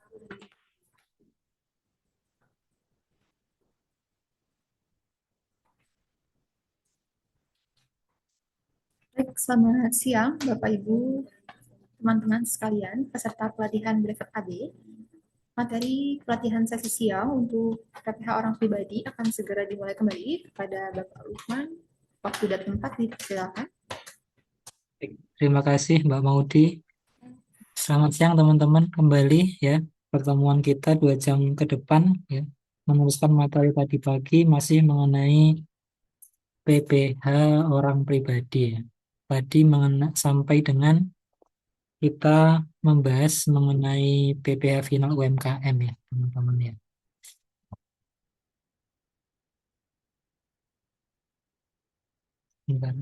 Baik, selamat siang Bapak Ibu, teman-teman sekalian, peserta pelatihan Brevet AB. Materi pelatihan sesi siang untuk PPH orang pribadi akan segera dimulai kembali kepada Bapak Lukman. Waktu dan tempat dipersilakan. Terima kasih Mbak Maudi. Selamat siang teman-teman, kembali ya pertemuan kita 2 jam ke depan ya, meneruskan materi tadi pagi masih mengenai PPH orang pribadi ya. Tadi sampai dengan kita membahas mengenai PPH final UMKM ya teman-teman ya. Bentar.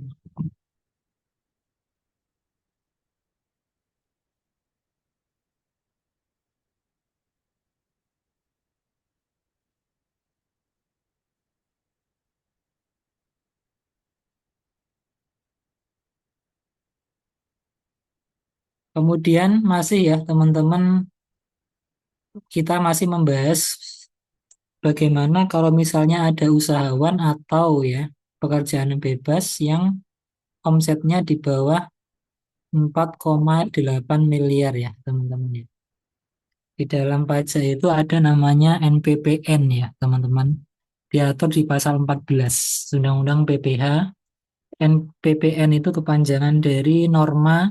Kemudian masih ya teman-teman, kita masih membahas bagaimana kalau misalnya ada usahawan atau ya pekerjaan bebas yang omsetnya di bawah 4,8 miliar ya teman-teman ya. Di dalam pajak itu ada namanya NPPN ya teman-teman. Diatur di pasal 14 Undang-Undang PPH. NPPN itu kepanjangan dari norma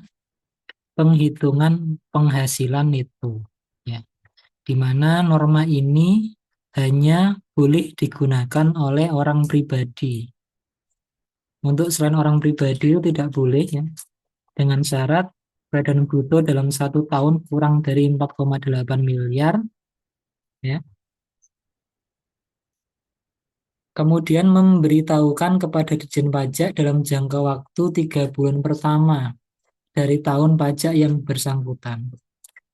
penghitungan penghasilan itu ya. Di mana norma ini hanya boleh digunakan oleh orang pribadi. Untuk selain orang pribadi itu tidak boleh ya, dengan syarat badan bruto dalam 1 tahun kurang dari 4,8 miliar ya. Kemudian memberitahukan kepada Ditjen Pajak dalam jangka waktu 3 bulan pertama dari tahun pajak yang bersangkutan.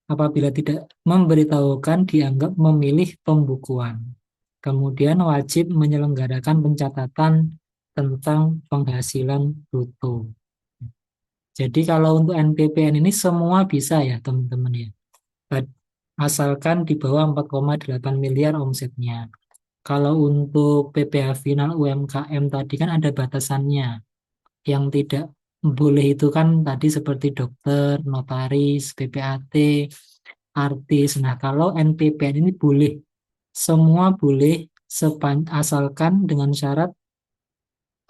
Apabila tidak memberitahukan, dianggap memilih pembukuan. Kemudian wajib menyelenggarakan pencatatan tentang penghasilan bruto. Jadi kalau untuk NPPN ini semua bisa ya teman-teman ya. Asalkan di bawah 4,8 miliar omsetnya. Kalau untuk PPh final UMKM tadi kan ada batasannya. Yang tidak boleh itu kan tadi seperti dokter, notaris, PPAT, artis. Nah, kalau NPPN ini boleh. Semua boleh asalkan dengan syarat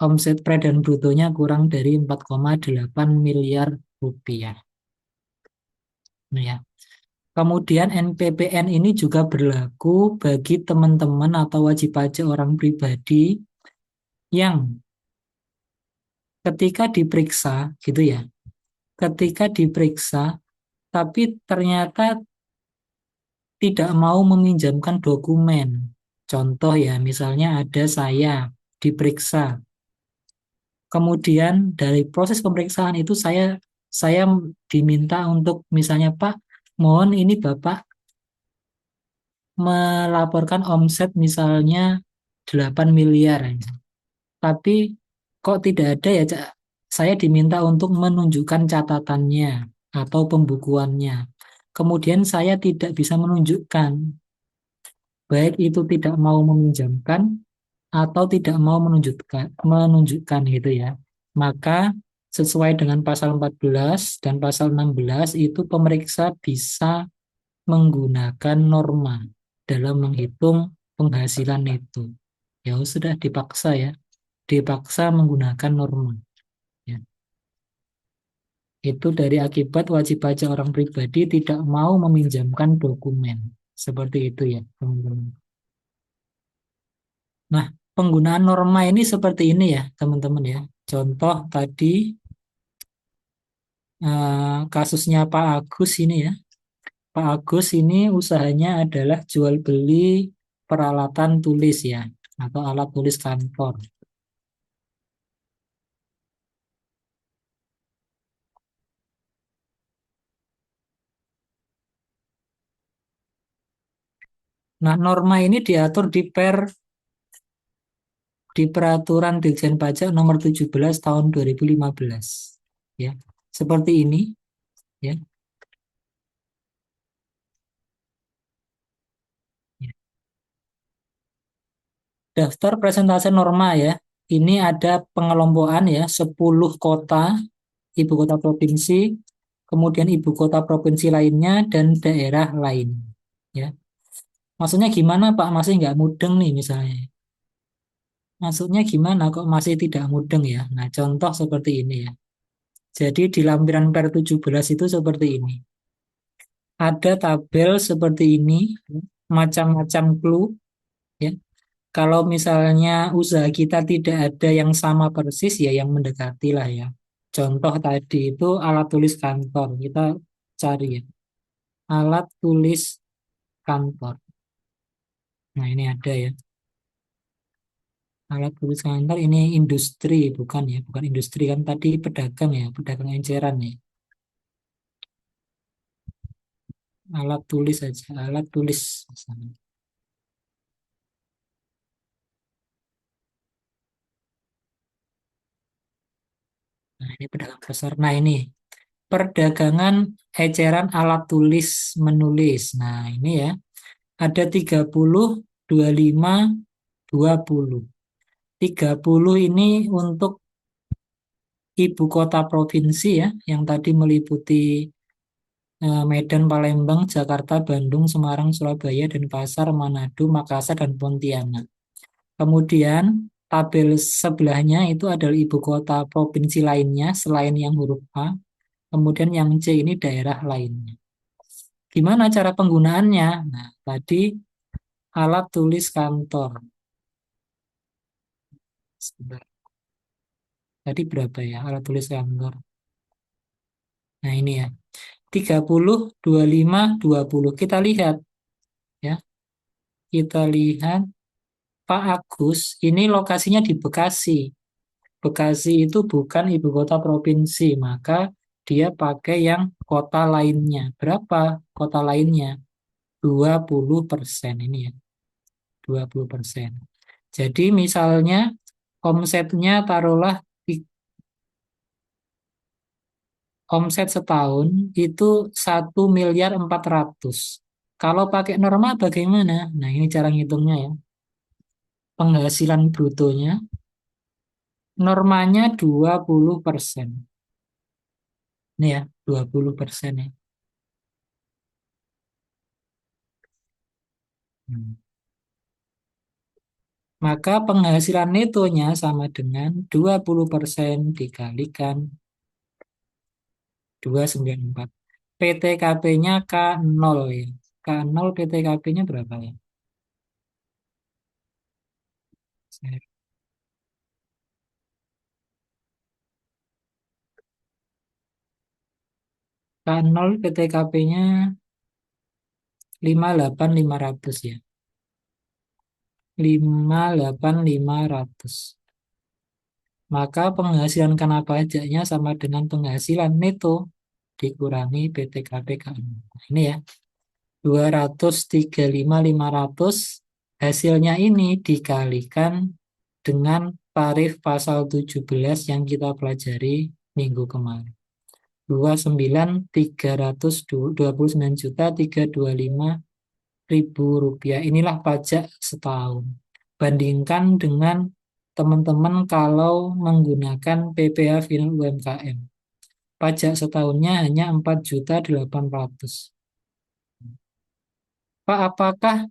omset dan brutonya kurang dari 4,8 miliar rupiah. Nah, ya. Kemudian NPPN ini juga berlaku bagi teman-teman atau wajib pajak orang pribadi yang ketika diperiksa gitu ya, ketika diperiksa tapi ternyata tidak mau meminjamkan dokumen. Contoh ya, misalnya ada saya diperiksa. Kemudian dari proses pemeriksaan itu saya diminta untuk misalnya Pak, mohon ini Bapak melaporkan omset misalnya 8 miliar. Tapi kok tidak ada ya, Cak? Saya diminta untuk menunjukkan catatannya atau pembukuannya. Kemudian saya tidak bisa menunjukkan, baik itu tidak mau meminjamkan atau tidak mau menunjukkan gitu ya. Maka sesuai dengan pasal 14 dan pasal 16 itu pemeriksa bisa menggunakan norma dalam menghitung penghasilan itu. Ya sudah dipaksa ya, dipaksa menggunakan norma. Ya. Itu dari akibat wajib pajak orang pribadi tidak mau meminjamkan dokumen. Seperti itu ya, teman-teman. Nah, penggunaan norma ini seperti ini ya, teman-teman ya. Contoh tadi kasusnya Pak Agus ini ya. Pak Agus ini usahanya adalah jual beli peralatan tulis ya, atau alat tulis kantor. Nah, norma ini diatur di Peraturan Dirjen Pajak Nomor 17 Tahun 2015. Ya, seperti ini. Ya, Daftar presentase norma ya. Ini ada pengelompokan ya, 10 kota, ibu kota provinsi, kemudian ibu kota provinsi lainnya, dan daerah lain. Ya. Maksudnya gimana Pak? Masih nggak mudeng nih misalnya. Maksudnya gimana kok masih tidak mudeng ya? Nah, contoh seperti ini ya. Jadi di lampiran Per 17 itu seperti ini. Ada tabel seperti ini, macam-macam clue ya. Kalau misalnya usaha kita tidak ada yang sama persis ya yang mendekati lah ya. Contoh tadi itu alat tulis kantor. Kita cari ya. Alat tulis kantor. Nah, ini ada ya. Alat tulis kantor ini industri bukan ya, bukan industri kan tadi pedagang ya, pedagang enceran ya. Alat tulis saja, alat tulis misalnya. Nah, ini pedagang besar. Nah, ini perdagangan eceran alat tulis menulis. Nah, ini ya. Ada 30, 25, 20. 30 ini untuk ibu kota provinsi ya, yang tadi meliputi Medan, Palembang, Jakarta, Bandung, Semarang, Surabaya, Denpasar, Manado, Makassar, dan Pontianak. Kemudian tabel sebelahnya itu adalah ibu kota provinsi lainnya selain yang huruf A. Kemudian yang C ini daerah lainnya. Gimana cara penggunaannya? Nah, tadi alat tulis kantor. Sebentar. Tadi berapa ya alat tulis kantor? Nah, ini ya. 30, 25, 20. Kita lihat ya. Kita lihat Pak Agus ini lokasinya di Bekasi. Bekasi itu bukan ibu kota provinsi, maka dia pakai yang kota lainnya. Berapa kota lainnya? 20% ini ya. 20%. Jadi misalnya omsetnya taruhlah omset setahun itu 1.400.000. Kalau pakai norma bagaimana? Nah, ini cara ngitungnya ya. Penghasilan brutonya normanya 20%. Ini ya, 20% ya. Hmm. Maka penghasilan netonya sama dengan 20% dikalikan 294. PTKP-nya K0 ya. K0 PTKP-nya berapa ya? K0 PTKP-nya 58.500 ya. 58.500. Maka penghasilan kena pajaknya sama dengan penghasilan neto dikurangi PTKP K0. Nah, ini ya. 235.500 hasilnya ini dikalikan dengan tarif pasal 17 yang kita pelajari minggu kemarin. 29.325.000 rupiah. Inilah pajak setahun. Bandingkan dengan teman-teman kalau menggunakan PPh final UMKM. Pajak setahunnya hanya 4.800.000. Pak, apakah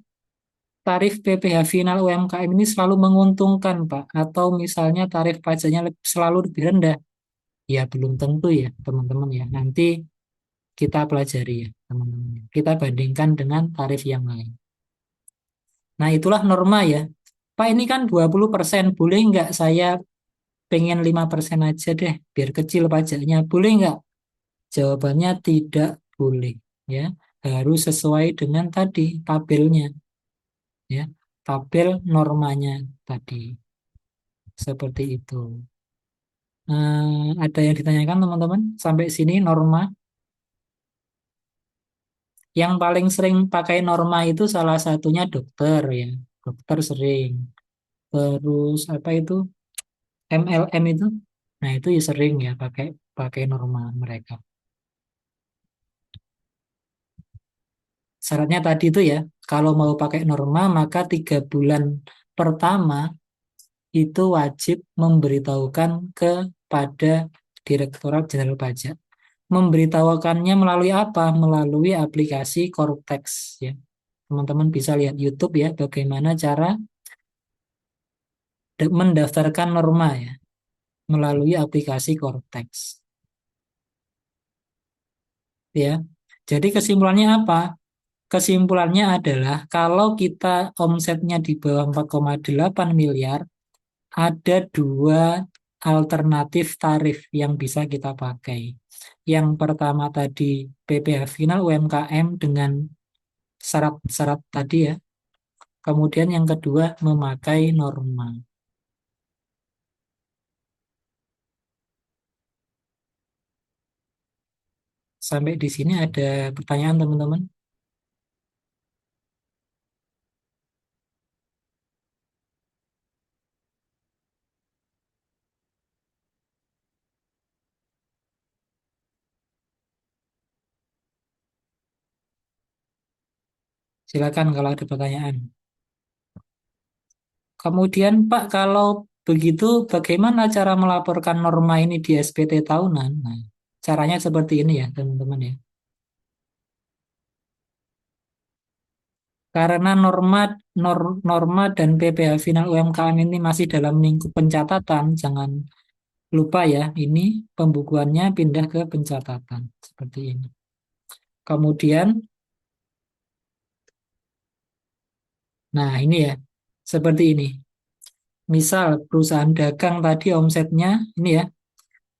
tarif PPh final UMKM ini selalu menguntungkan, Pak? Atau misalnya tarif pajaknya selalu lebih rendah? Ya, belum tentu ya, teman-teman ya. Nanti kita pelajari ya, teman-teman. Kita bandingkan dengan tarif yang lain. Nah, itulah norma ya. Pak, ini kan 20%. Boleh nggak saya pengen 5% aja deh, biar kecil pajaknya. Boleh nggak? Jawabannya tidak boleh. Ya, harus sesuai dengan tadi tabelnya. Ya, tabel normanya tadi. Seperti itu. Ada yang ditanyakan teman-teman? Sampai sini norma. Yang paling sering pakai norma itu salah satunya dokter ya. Dokter sering. Terus apa itu? MLM itu. Nah, itu ya sering ya pakai pakai norma mereka. Syaratnya tadi itu ya, Kalau mau pakai norma, maka 3 bulan pertama itu wajib memberitahukan kepada Direktorat Jenderal Pajak. Memberitahukannya melalui apa? Melalui aplikasi Cortex ya. Teman-teman bisa lihat YouTube ya, bagaimana cara mendaftarkan norma ya melalui aplikasi Cortex ya. Jadi kesimpulannya apa? Kesimpulannya adalah kalau kita omsetnya di bawah 4,8 miliar, ada dua alternatif tarif yang bisa kita pakai. Yang pertama tadi PPh final UMKM dengan syarat-syarat tadi ya. Kemudian yang kedua memakai norma. Sampai di sini ada pertanyaan teman-teman? Silakan kalau ada pertanyaan. Kemudian Pak, kalau begitu bagaimana cara melaporkan norma ini di SPT tahunan? Nah, caranya seperti ini ya teman-teman ya. Karena norma dan PPh final UMKM ini masih dalam lingkup pencatatan, jangan lupa ya, ini pembukuannya pindah ke pencatatan seperti ini. Kemudian, nah ini ya, seperti ini. Misal perusahaan dagang tadi omsetnya ini ya,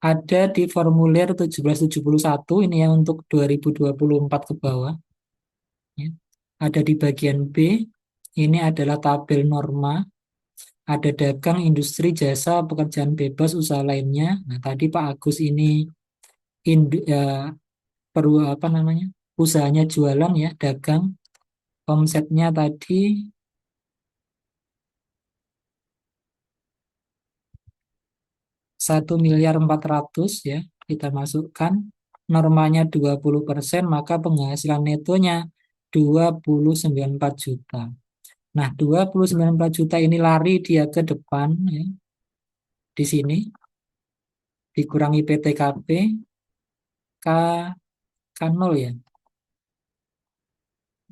ada di formulir 1771 ini ya untuk 2024 ke bawah. Ya. Ada di bagian B, ini adalah tabel norma. Ada dagang, industri, jasa, pekerjaan bebas, usaha lainnya. Nah, tadi Pak Agus ini perlu apa namanya? Usahanya jualan ya, dagang. Omsetnya tadi 1.400.000 ya, kita masukkan. Normanya 20%, maka penghasilan netonya 29,4 juta. Nah, 29,4 juta ini lari dia ke depan ya, di sini dikurangi PTKP K K0 ya.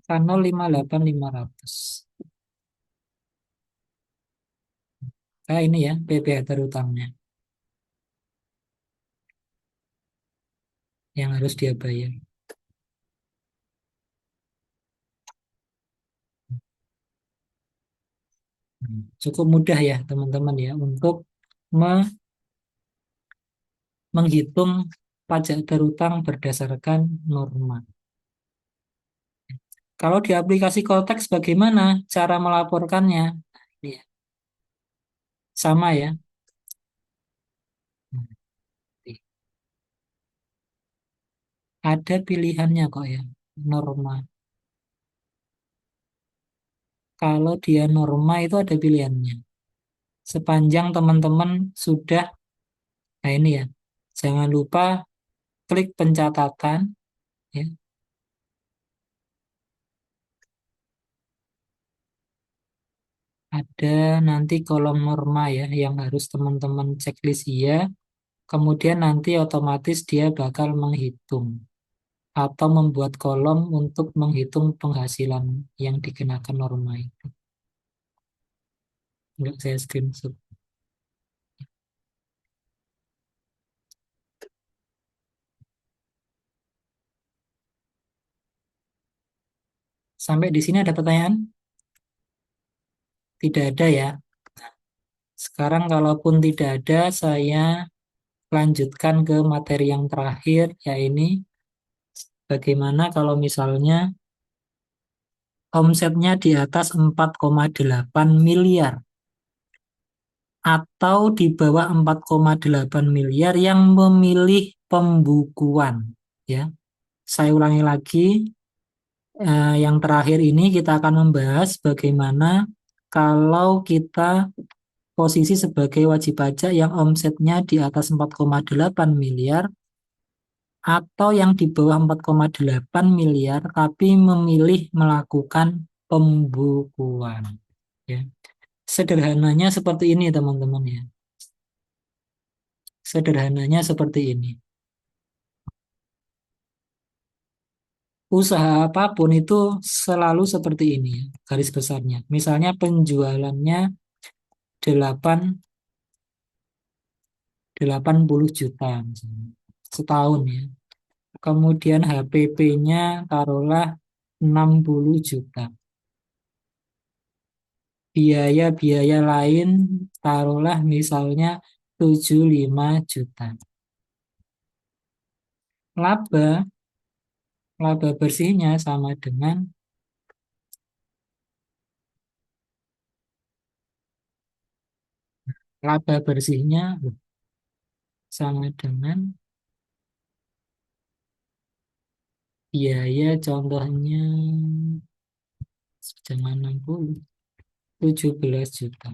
K0 58.500. Nah, ini ya PPh terutangnya yang harus dia bayar. Cukup mudah ya teman-teman ya untuk menghitung pajak terutang berdasarkan norma. Kalau di aplikasi Cortex bagaimana cara melaporkannya? Ini ya, sama ya. Ada pilihannya kok ya, norma. Kalau dia norma itu ada pilihannya. Sepanjang teman-teman sudah, nah ini ya, jangan lupa klik pencatatan ya. Ada nanti kolom norma ya yang harus teman-teman checklist iya. Kemudian nanti otomatis dia bakal menghitung atau membuat kolom untuk menghitung penghasilan yang dikenakan norma itu. Enggak saya screenshot. Sampai di sini ada pertanyaan? Tidak ada ya. Sekarang kalaupun tidak ada, saya lanjutkan ke materi yang terakhir, yaitu bagaimana kalau misalnya omsetnya di atas 4,8 miliar atau di bawah 4,8 miliar yang memilih pembukuan. Ya, saya ulangi lagi, yang terakhir ini kita akan membahas bagaimana kalau kita posisi sebagai wajib pajak yang omsetnya di atas 4,8 miliar atau yang di bawah 4,8 miliar tapi memilih melakukan pembukuan. Ya. Sederhananya seperti ini teman-teman ya. Sederhananya seperti ini. Usaha apapun itu selalu seperti ini ya, garis besarnya. Misalnya penjualannya 8 80 juta misalnya, setahun ya. Kemudian HPP-nya taruhlah 60 juta. Biaya-biaya lain taruhlah misalnya 75 juta. Laba, laba bersihnya sama dengan laba bersihnya sama dengan biaya contohnya jangan 60, 17 juta.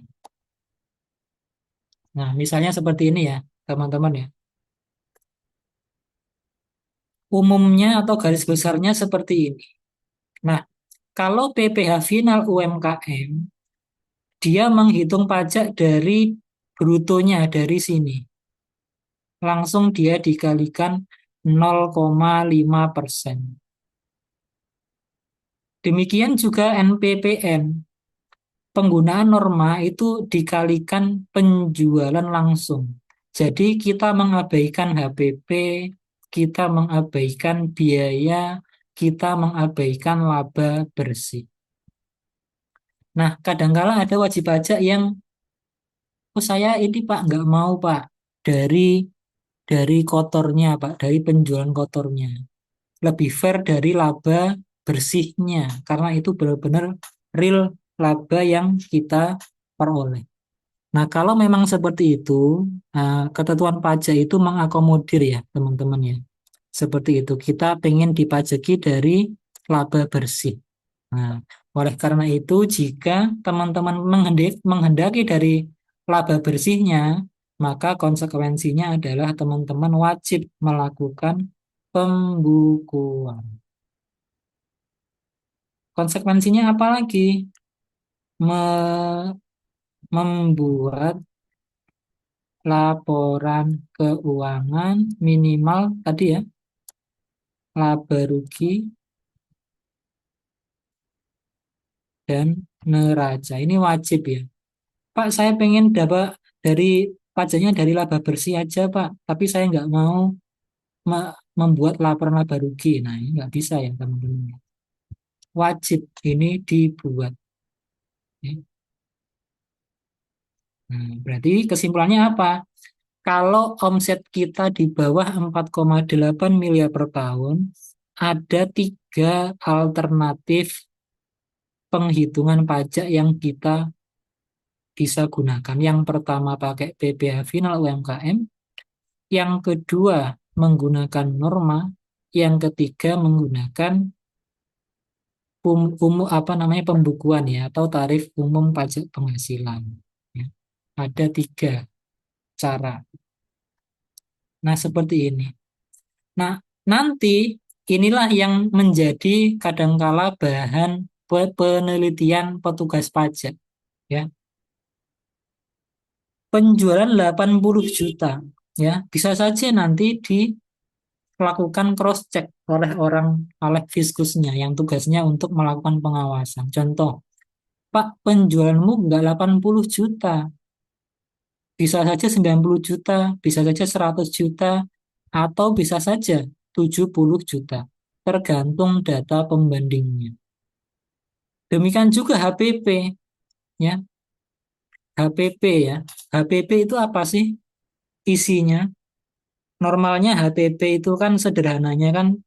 Nah, misalnya seperti ini ya, teman-teman ya. Umumnya atau garis besarnya seperti ini. Nah, kalau PPh final UMKM, dia menghitung pajak dari brutonya dari sini. Langsung dia dikalikan 0,5%. Demikian juga NPPN. Penggunaan norma itu dikalikan penjualan langsung. Jadi kita mengabaikan HPP, kita mengabaikan biaya, kita mengabaikan laba bersih. Nah, kadangkala ada wajib pajak yang, oh saya ini Pak nggak mau Pak dari kotornya Pak, dari penjualan kotornya. Lebih fair dari laba bersihnya, karena itu benar-benar real laba yang kita peroleh. Nah, kalau memang seperti itu, ketentuan pajak itu mengakomodir ya, teman-teman ya. Seperti itu, kita pengen dipajaki dari laba bersih. Nah, oleh karena itu, jika teman-teman menghendaki dari laba bersihnya, maka konsekuensinya adalah teman-teman wajib melakukan pembukuan. Konsekuensinya apa lagi? Me- Membuat laporan keuangan minimal tadi ya, laba rugi dan neraca. Ini wajib ya. Pak, saya pengen dapat dari pajaknya dari laba bersih aja, Pak. Tapi saya nggak mau membuat laporan laba rugi. Nah, ini nggak bisa ya, teman-teman. Wajib ini dibuat. Ya. Nah, berarti kesimpulannya apa? Kalau omset kita di bawah 4,8 miliar per tahun, ada tiga alternatif penghitungan pajak yang kita bisa gunakan. Yang pertama pakai PPh final UMKM, yang kedua menggunakan norma, yang ketiga menggunakan apa namanya pembukuan ya atau tarif umum pajak penghasilan. Ya. Ada tiga cara. Nah, seperti ini. Nah, nanti inilah yang menjadi kadangkala bahan penelitian petugas pajak ya. Penjualan 80 juta ya, bisa saja nanti dilakukan cross check oleh fiskusnya yang tugasnya untuk melakukan pengawasan. Contoh, Pak, penjualanmu enggak 80 juta, bisa saja 90 juta, bisa saja 100 juta, atau bisa saja 70 juta. Tergantung data pembandingnya. Demikian juga HPP, ya. HPP ya. HPP itu apa sih isinya? Normalnya HPP itu kan sederhananya kan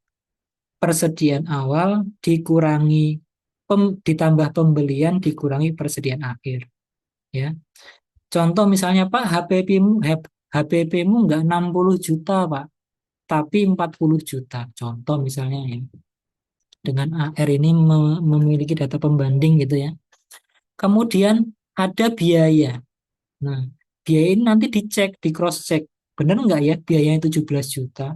persediaan awal dikurangi ditambah pembelian dikurangi persediaan akhir, ya. Contoh misalnya Pak, HPP-mu nggak 60 juta Pak, tapi 40 juta. Contoh misalnya ya. Dengan AR ini memiliki data pembanding gitu ya. Kemudian ada biaya. Nah, biaya ini nanti dicek, di cross check. Benar nggak ya biayanya 17 juta?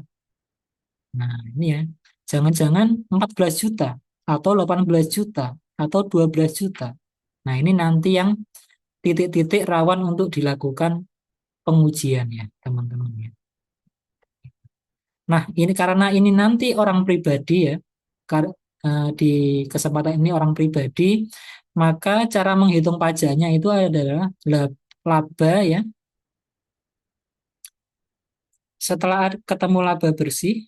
Nah, ini ya. Jangan-jangan 14 juta atau 18 juta atau 12 juta. Nah, ini nanti yang titik-titik rawan untuk dilakukan pengujian ya, teman-teman ya. Nah, ini karena ini nanti orang pribadi ya, di kesempatan ini orang pribadi, maka cara menghitung pajaknya itu adalah laba ya. Setelah ketemu laba bersih,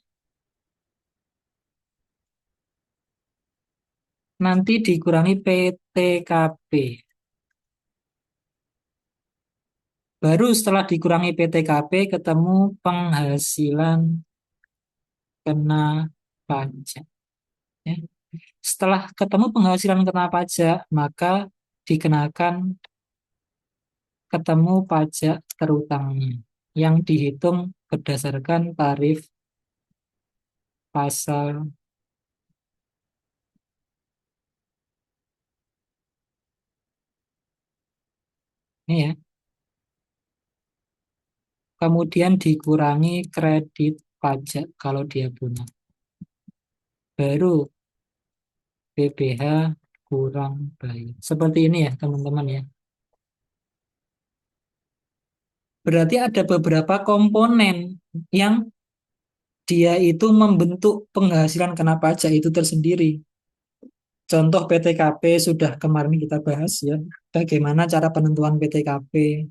nanti dikurangi PTKP. Baru setelah dikurangi PTKP ketemu penghasilan kena pajak. Ya. Setelah ketemu penghasilan kena pajak, maka dikenakan ketemu pajak terutangnya yang dihitung berdasarkan tarif pasal ini ya. Kemudian dikurangi kredit pajak kalau dia punya. Baru PBH kurang bayar. Seperti ini ya teman-teman ya. Berarti ada beberapa komponen yang dia itu membentuk penghasilan kena pajak itu tersendiri. Contoh PTKP sudah kemarin kita bahas ya. Bagaimana cara penentuan PTKP.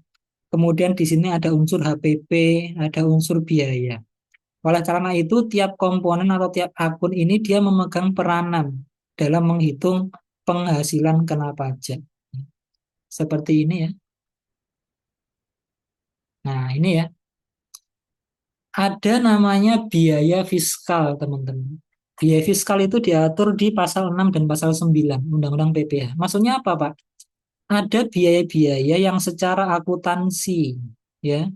Kemudian di sini ada unsur HPP, ada unsur biaya. Oleh karena itu, tiap komponen atau tiap akun ini dia memegang peranan dalam menghitung penghasilan kena pajak. Seperti ini ya. Nah, ini ya. Ada namanya biaya fiskal, teman-teman. Biaya fiskal itu diatur di pasal 6 dan pasal 9 Undang-Undang PPh. Maksudnya apa, Pak? Ada biaya-biaya yang secara akuntansi ya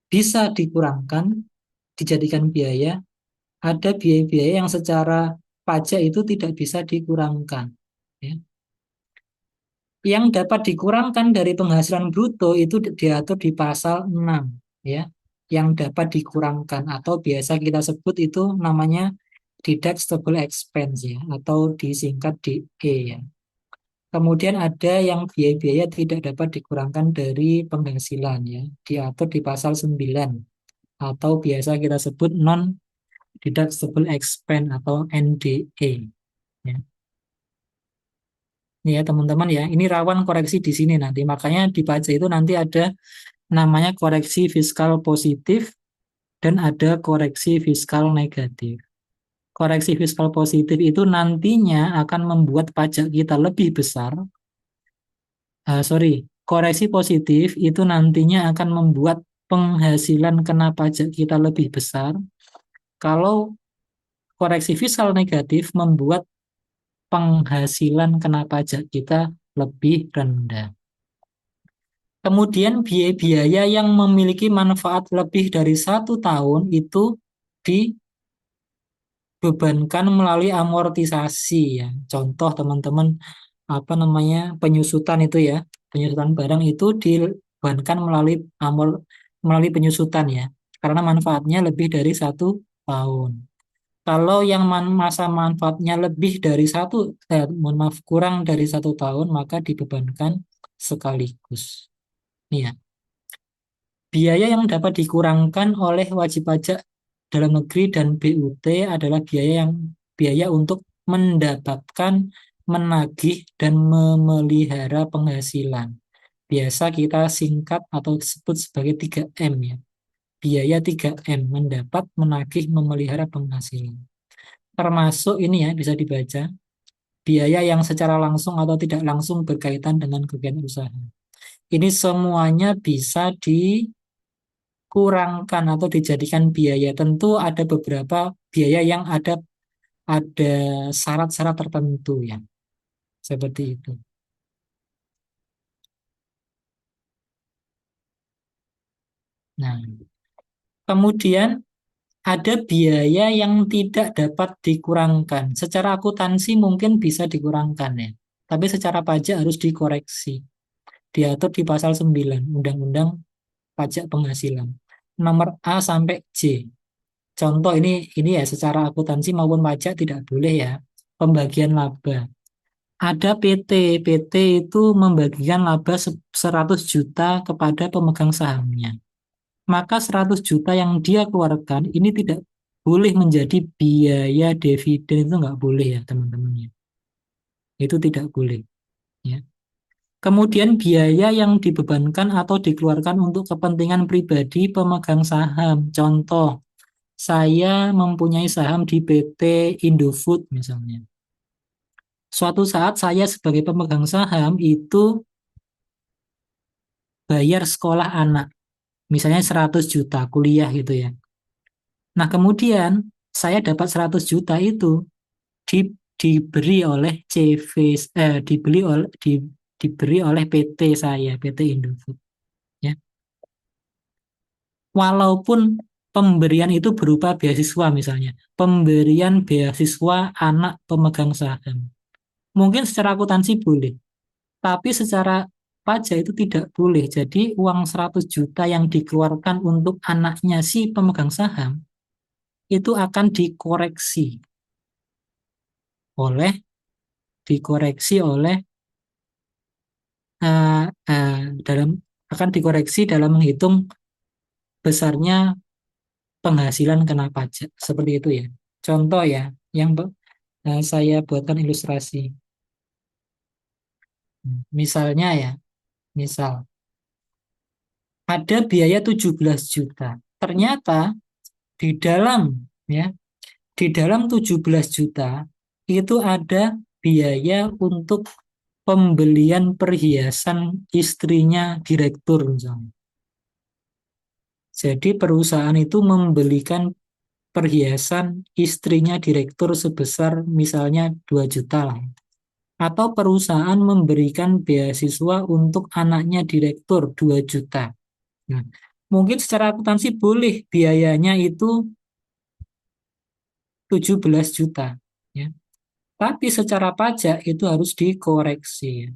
bisa dikurangkan, dijadikan biaya. Ada biaya-biaya yang secara pajak itu tidak bisa dikurangkan. Ya. Yang dapat dikurangkan dari penghasilan bruto itu diatur di pasal 6 ya. Yang dapat dikurangkan atau biasa kita sebut itu namanya deductible expense ya atau disingkat DE ya. Kemudian ada yang biaya-biaya tidak dapat dikurangkan dari penghasilan ya, diatur di pasal 9 atau biasa kita sebut non deductible expense atau NDE ya. Ini ya teman-teman ya, ini rawan koreksi di sini nanti. Makanya di pajak itu nanti ada namanya koreksi fiskal positif dan ada koreksi fiskal negatif. Koreksi fiskal positif itu nantinya akan membuat pajak kita lebih besar. Koreksi positif itu nantinya akan membuat penghasilan kena pajak kita lebih besar. Kalau koreksi fiskal negatif membuat penghasilan kena pajak kita lebih rendah. Kemudian biaya-biaya yang memiliki manfaat lebih dari 1 tahun itu dibebankan melalui amortisasi ya. Contoh teman-teman apa namanya penyusutan itu ya, penyusutan barang itu dibebankan melalui penyusutan ya, karena manfaatnya lebih dari 1 tahun. Kalau yang masa manfaatnya lebih dari mohon maaf kurang dari 1 tahun maka dibebankan sekaligus. Nih ya. Biaya yang dapat dikurangkan oleh wajib pajak dalam negeri dan BUT adalah biaya untuk mendapatkan, menagih, dan memelihara penghasilan. Biasa kita singkat atau sebut sebagai 3M ya. Biaya 3M, mendapat, menagih, memelihara penghasilan. Termasuk ini ya, bisa dibaca, biaya yang secara langsung atau tidak langsung berkaitan dengan kegiatan usaha. Ini semuanya bisa kurangkan atau dijadikan biaya. Tentu ada beberapa biaya yang ada syarat-syarat tertentu ya. Seperti itu. Nah, kemudian ada biaya yang tidak dapat dikurangkan. Secara akuntansi mungkin bisa dikurangkan ya. Tapi secara pajak harus dikoreksi. Diatur di pasal 9 Undang-Undang Pajak Penghasilan. Nomor A sampai J. Contoh ini ya secara akuntansi maupun pajak tidak boleh ya. Pembagian laba. ada PT. PT itu membagikan laba 100 juta kepada pemegang sahamnya. Maka 100 juta yang dia keluarkan ini tidak boleh menjadi biaya dividen, itu nggak boleh ya teman-teman ya. Itu tidak boleh ya. Kemudian biaya yang dibebankan atau dikeluarkan untuk kepentingan pribadi pemegang saham. Contoh, saya mempunyai saham di PT Indofood misalnya. Suatu saat saya sebagai pemegang saham itu bayar sekolah anak, misalnya 100 juta kuliah gitu ya. Nah, kemudian saya dapat 100 juta itu diberi oleh CV, diberi oleh PT saya, PT Indofood ya. Walaupun pemberian itu berupa beasiswa misalnya, pemberian beasiswa anak pemegang saham. Mungkin secara akuntansi boleh, tapi secara pajak itu tidak boleh. Jadi uang 100 juta yang dikeluarkan untuk anaknya si pemegang saham itu akan oleh dikoreksi oleh eh, eh, dalam akan dikoreksi dalam menghitung besarnya penghasilan kena pajak. Seperti itu ya. Contoh ya, yang saya buatkan ilustrasi. Misalnya ya, misal ada biaya 17 juta. Ternyata di dalam ya, di dalam 17 juta itu ada biaya untuk pembelian perhiasan istrinya direktur misalnya. Jadi perusahaan itu membelikan perhiasan istrinya direktur sebesar misalnya 2 juta lah. Atau perusahaan memberikan beasiswa untuk anaknya direktur 2 juta. Nah, mungkin secara akuntansi boleh biayanya itu 17 juta. Ya. Tapi secara pajak itu harus dikoreksi.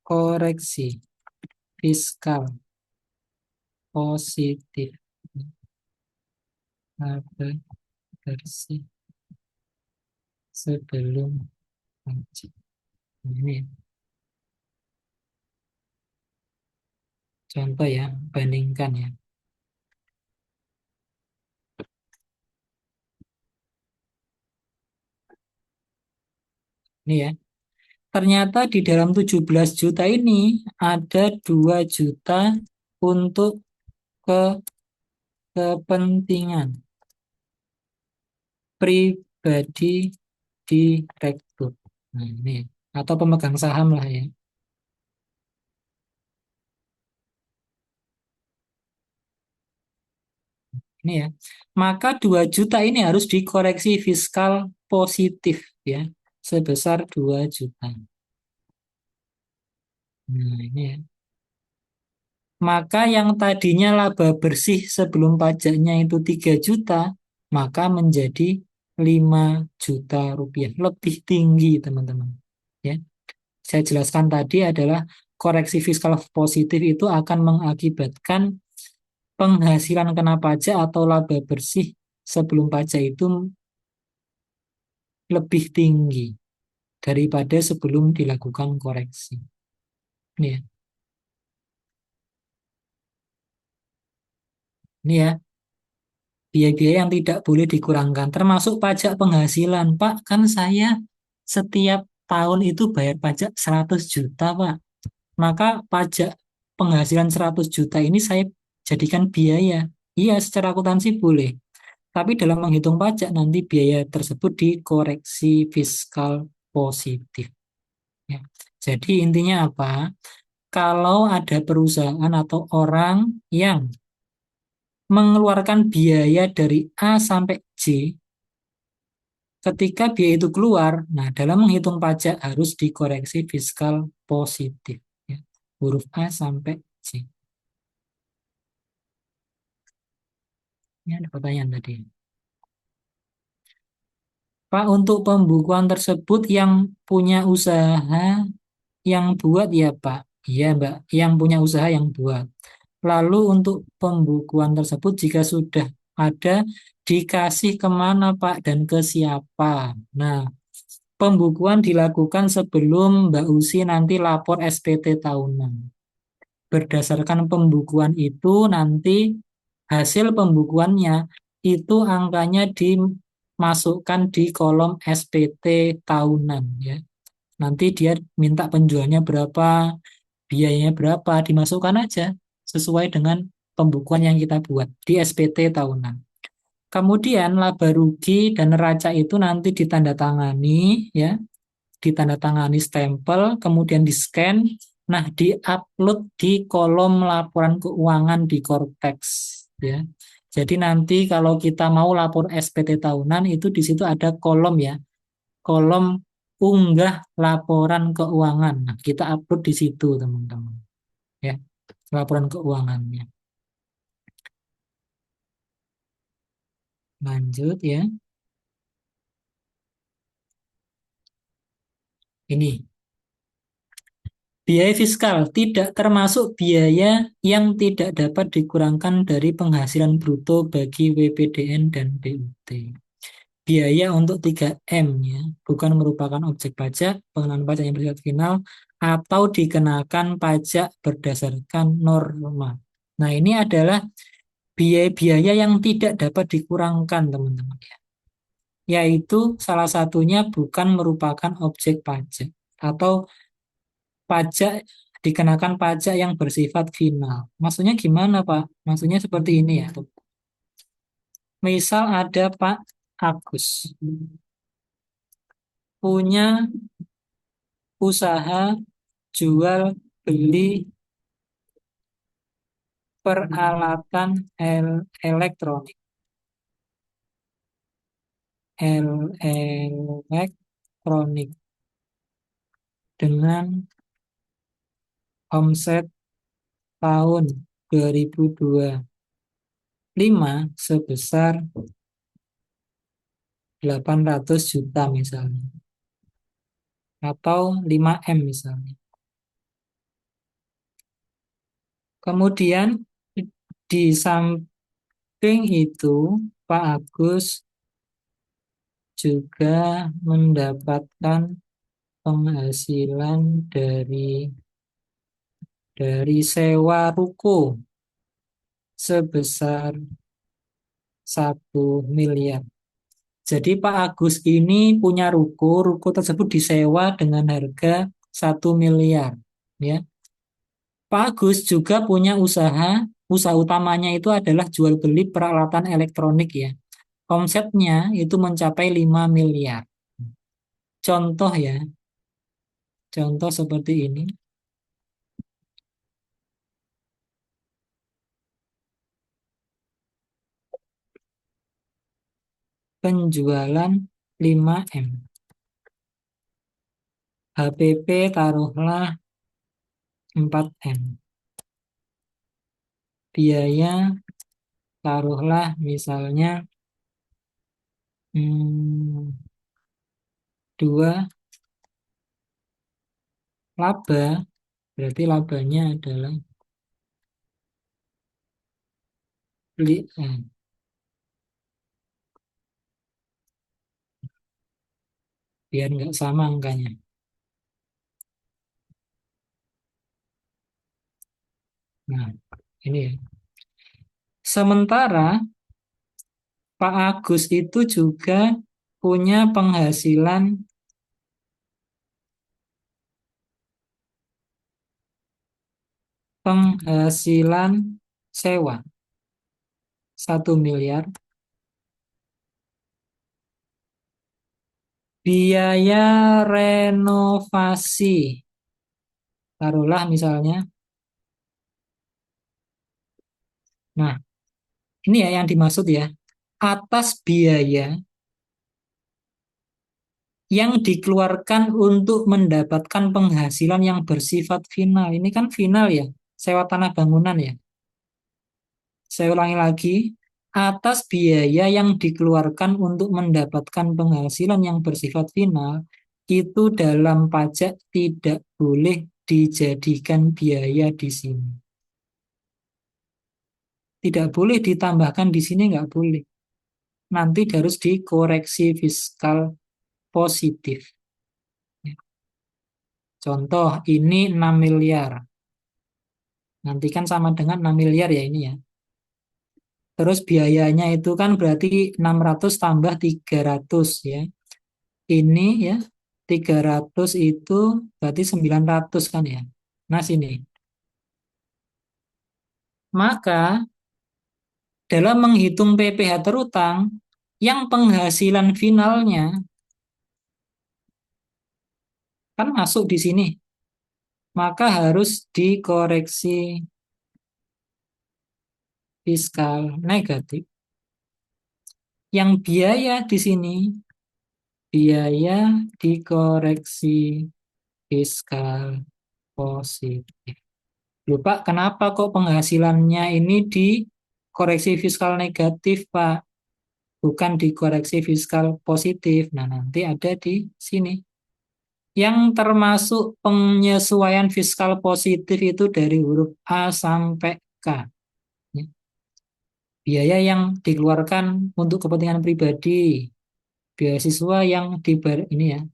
Koreksi fiskal positif. Laba bersih sebelum pajak. Ini contoh ya, bandingkan ya. Ini ya. Ternyata di dalam 17 juta ini ada 2 juta untuk ke kepentingan pribadi direktur. Nah, ini atau pemegang saham lah ya. Ini ya. Maka 2 juta ini harus dikoreksi fiskal positif ya, sebesar 2 juta. Nah, ini ya. Maka yang tadinya laba bersih sebelum pajaknya itu 3 juta, maka menjadi 5 juta rupiah. Lebih tinggi, teman-teman. Ya. Saya jelaskan tadi adalah koreksi fiskal positif itu akan mengakibatkan penghasilan kena pajak atau laba bersih sebelum pajak itu lebih tinggi daripada sebelum dilakukan koreksi. Ini ya. Ini ya. Biaya-biaya yang tidak boleh dikurangkan, termasuk pajak penghasilan. Pak, kan saya setiap tahun itu bayar pajak 100 juta, Pak. Maka pajak penghasilan 100 juta ini saya jadikan biaya. Iya, secara akuntansi boleh. Tapi dalam menghitung pajak nanti biaya tersebut dikoreksi fiskal positif. Ya. Jadi intinya apa? Kalau ada perusahaan atau orang yang mengeluarkan biaya dari A sampai Z, ketika biaya itu keluar, nah dalam menghitung pajak harus dikoreksi fiskal positif. Ya. Huruf A sampai Z. Ini ada pertanyaan tadi. Pak, untuk pembukuan tersebut yang punya usaha yang buat ya Pak? Iya Mbak, yang punya usaha yang buat. Lalu untuk pembukuan tersebut jika sudah ada, dikasih kemana Pak dan ke siapa? Nah, pembukuan dilakukan sebelum Mbak Usi nanti lapor SPT tahunan. Berdasarkan pembukuan itu nanti hasil pembukuannya itu angkanya dimasukkan di kolom SPT tahunan ya. Nanti dia minta penjualnya berapa, biayanya berapa, dimasukkan aja sesuai dengan pembukuan yang kita buat di SPT tahunan. Kemudian laba rugi dan neraca itu nanti ditandatangani ya, ditandatangani stempel, kemudian di-scan, nah di-upload di kolom laporan keuangan di Cortex ya. Jadi nanti kalau kita mau lapor SPT tahunan itu di situ ada kolom ya, kolom unggah laporan keuangan. Nah, kita upload di situ teman-teman ya, laporan keuangannya. Lanjut ya. Ini biaya fiskal tidak termasuk biaya yang tidak dapat dikurangkan dari penghasilan bruto bagi WPDN dan BUT. Biaya untuk 3M ya, bukan merupakan objek pajak, pengenaan pajak yang bersifat final, atau dikenakan pajak berdasarkan norma. Nah, ini adalah biaya-biaya yang tidak dapat dikurangkan, teman-teman. Yaitu salah satunya bukan merupakan objek pajak atau pajak dikenakan pajak yang bersifat final. Maksudnya gimana, Pak? Maksudnya seperti ini ya. Misal ada Pak Agus punya usaha jual beli peralatan elektronik, elektronik dengan omset tahun 2025 sebesar 800 juta misalnya, atau 5M misalnya. Kemudian di samping itu Pak Agus juga mendapatkan penghasilan dari sewa ruko sebesar 1 miliar. Jadi Pak Agus ini punya ruko, ruko tersebut disewa dengan harga 1 miliar. Ya. Pak Agus juga punya usaha, usaha utamanya itu adalah jual beli peralatan elektronik ya. Omsetnya itu mencapai 5 miliar. Contoh ya, contoh seperti ini. Penjualan 5M. HPP taruhlah 4M. Biaya taruhlah misalnya 2. Laba, berarti labanya adalah biar nggak sama angkanya. Nah, ini ya. Sementara Pak Agus itu juga punya penghasilan sewa 1 miliar. Biaya renovasi, taruhlah misalnya. Nah, ini ya yang dimaksud ya. Atas biaya yang dikeluarkan untuk mendapatkan penghasilan yang bersifat final. Ini kan final ya, sewa tanah bangunan ya. Saya ulangi lagi, atas biaya yang dikeluarkan untuk mendapatkan penghasilan yang bersifat final, itu dalam pajak tidak boleh dijadikan biaya di sini. Tidak boleh ditambahkan di sini, nggak boleh. Nanti harus dikoreksi fiskal positif. Ya. Contoh, ini 6 miliar. Nanti kan sama dengan 6 miliar ya ini ya. Terus biayanya itu kan berarti 600 tambah 300 ya. Ini ya 300 itu berarti 900 kan ya. Nah sini. Maka dalam menghitung PPh terutang yang penghasilan finalnya kan masuk di sini. Maka harus dikoreksi fiskal negatif. Yang biaya di sini, biaya dikoreksi fiskal positif. Lupa kenapa kok penghasilannya ini dikoreksi fiskal negatif, Pak? Bukan dikoreksi fiskal positif. Nah, nanti ada di sini. Yang termasuk penyesuaian fiskal positif itu dari huruf A sampai K. Ya. Biaya yang dikeluarkan untuk kepentingan pribadi, beasiswa yang ini ya,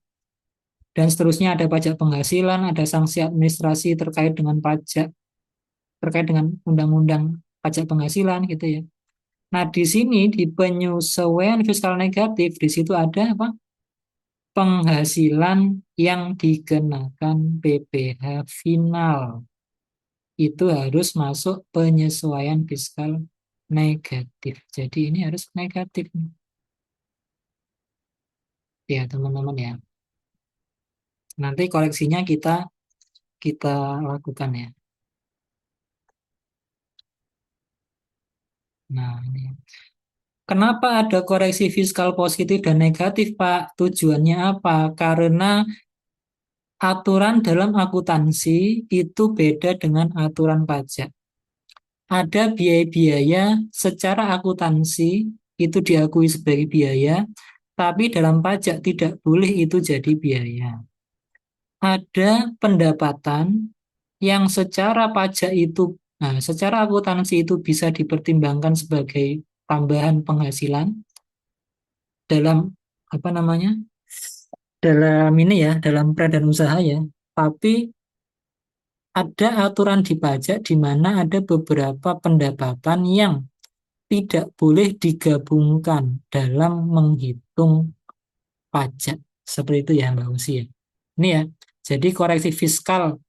dan seterusnya ada pajak penghasilan, ada sanksi administrasi terkait dengan pajak, terkait dengan undang-undang pajak penghasilan gitu ya. Nah, di sini di penyesuaian fiskal negatif di situ ada apa? Penghasilan yang dikenakan PPh final. Itu harus masuk penyesuaian fiskal negatif. Jadi ini harus negatif ya, teman-teman ya. Nanti koreksinya kita kita lakukan ya. Nah, ini. Kenapa ada koreksi fiskal positif dan negatif, Pak? Tujuannya apa? Karena aturan dalam akuntansi itu beda dengan aturan pajak. Ada biaya-biaya secara akuntansi itu diakui sebagai biaya, tapi dalam pajak tidak boleh itu jadi biaya. Ada pendapatan yang secara pajak itu, nah, secara akuntansi itu bisa dipertimbangkan sebagai tambahan penghasilan dalam apa namanya? Dalam ini ya, dalam pradan usaha ya. Tapi ada aturan di pajak di mana ada beberapa pendapatan yang tidak boleh digabungkan dalam menghitung pajak. Seperti itu ya Mbak Usi ya. Ini ya, jadi koreksi fiskal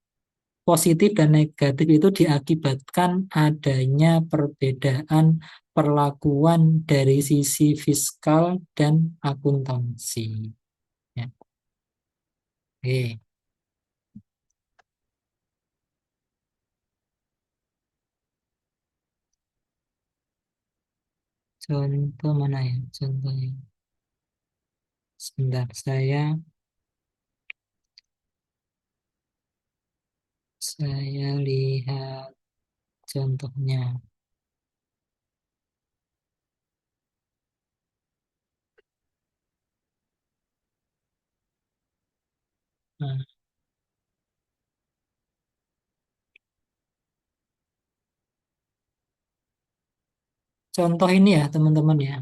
positif dan negatif itu diakibatkan adanya perbedaan perlakuan dari sisi fiskal dan akuntansi. Ya. Oke. Contoh mana ya? Contohnya. Sebentar, saya lihat contohnya. Nah, contoh ini ya, teman-teman ya.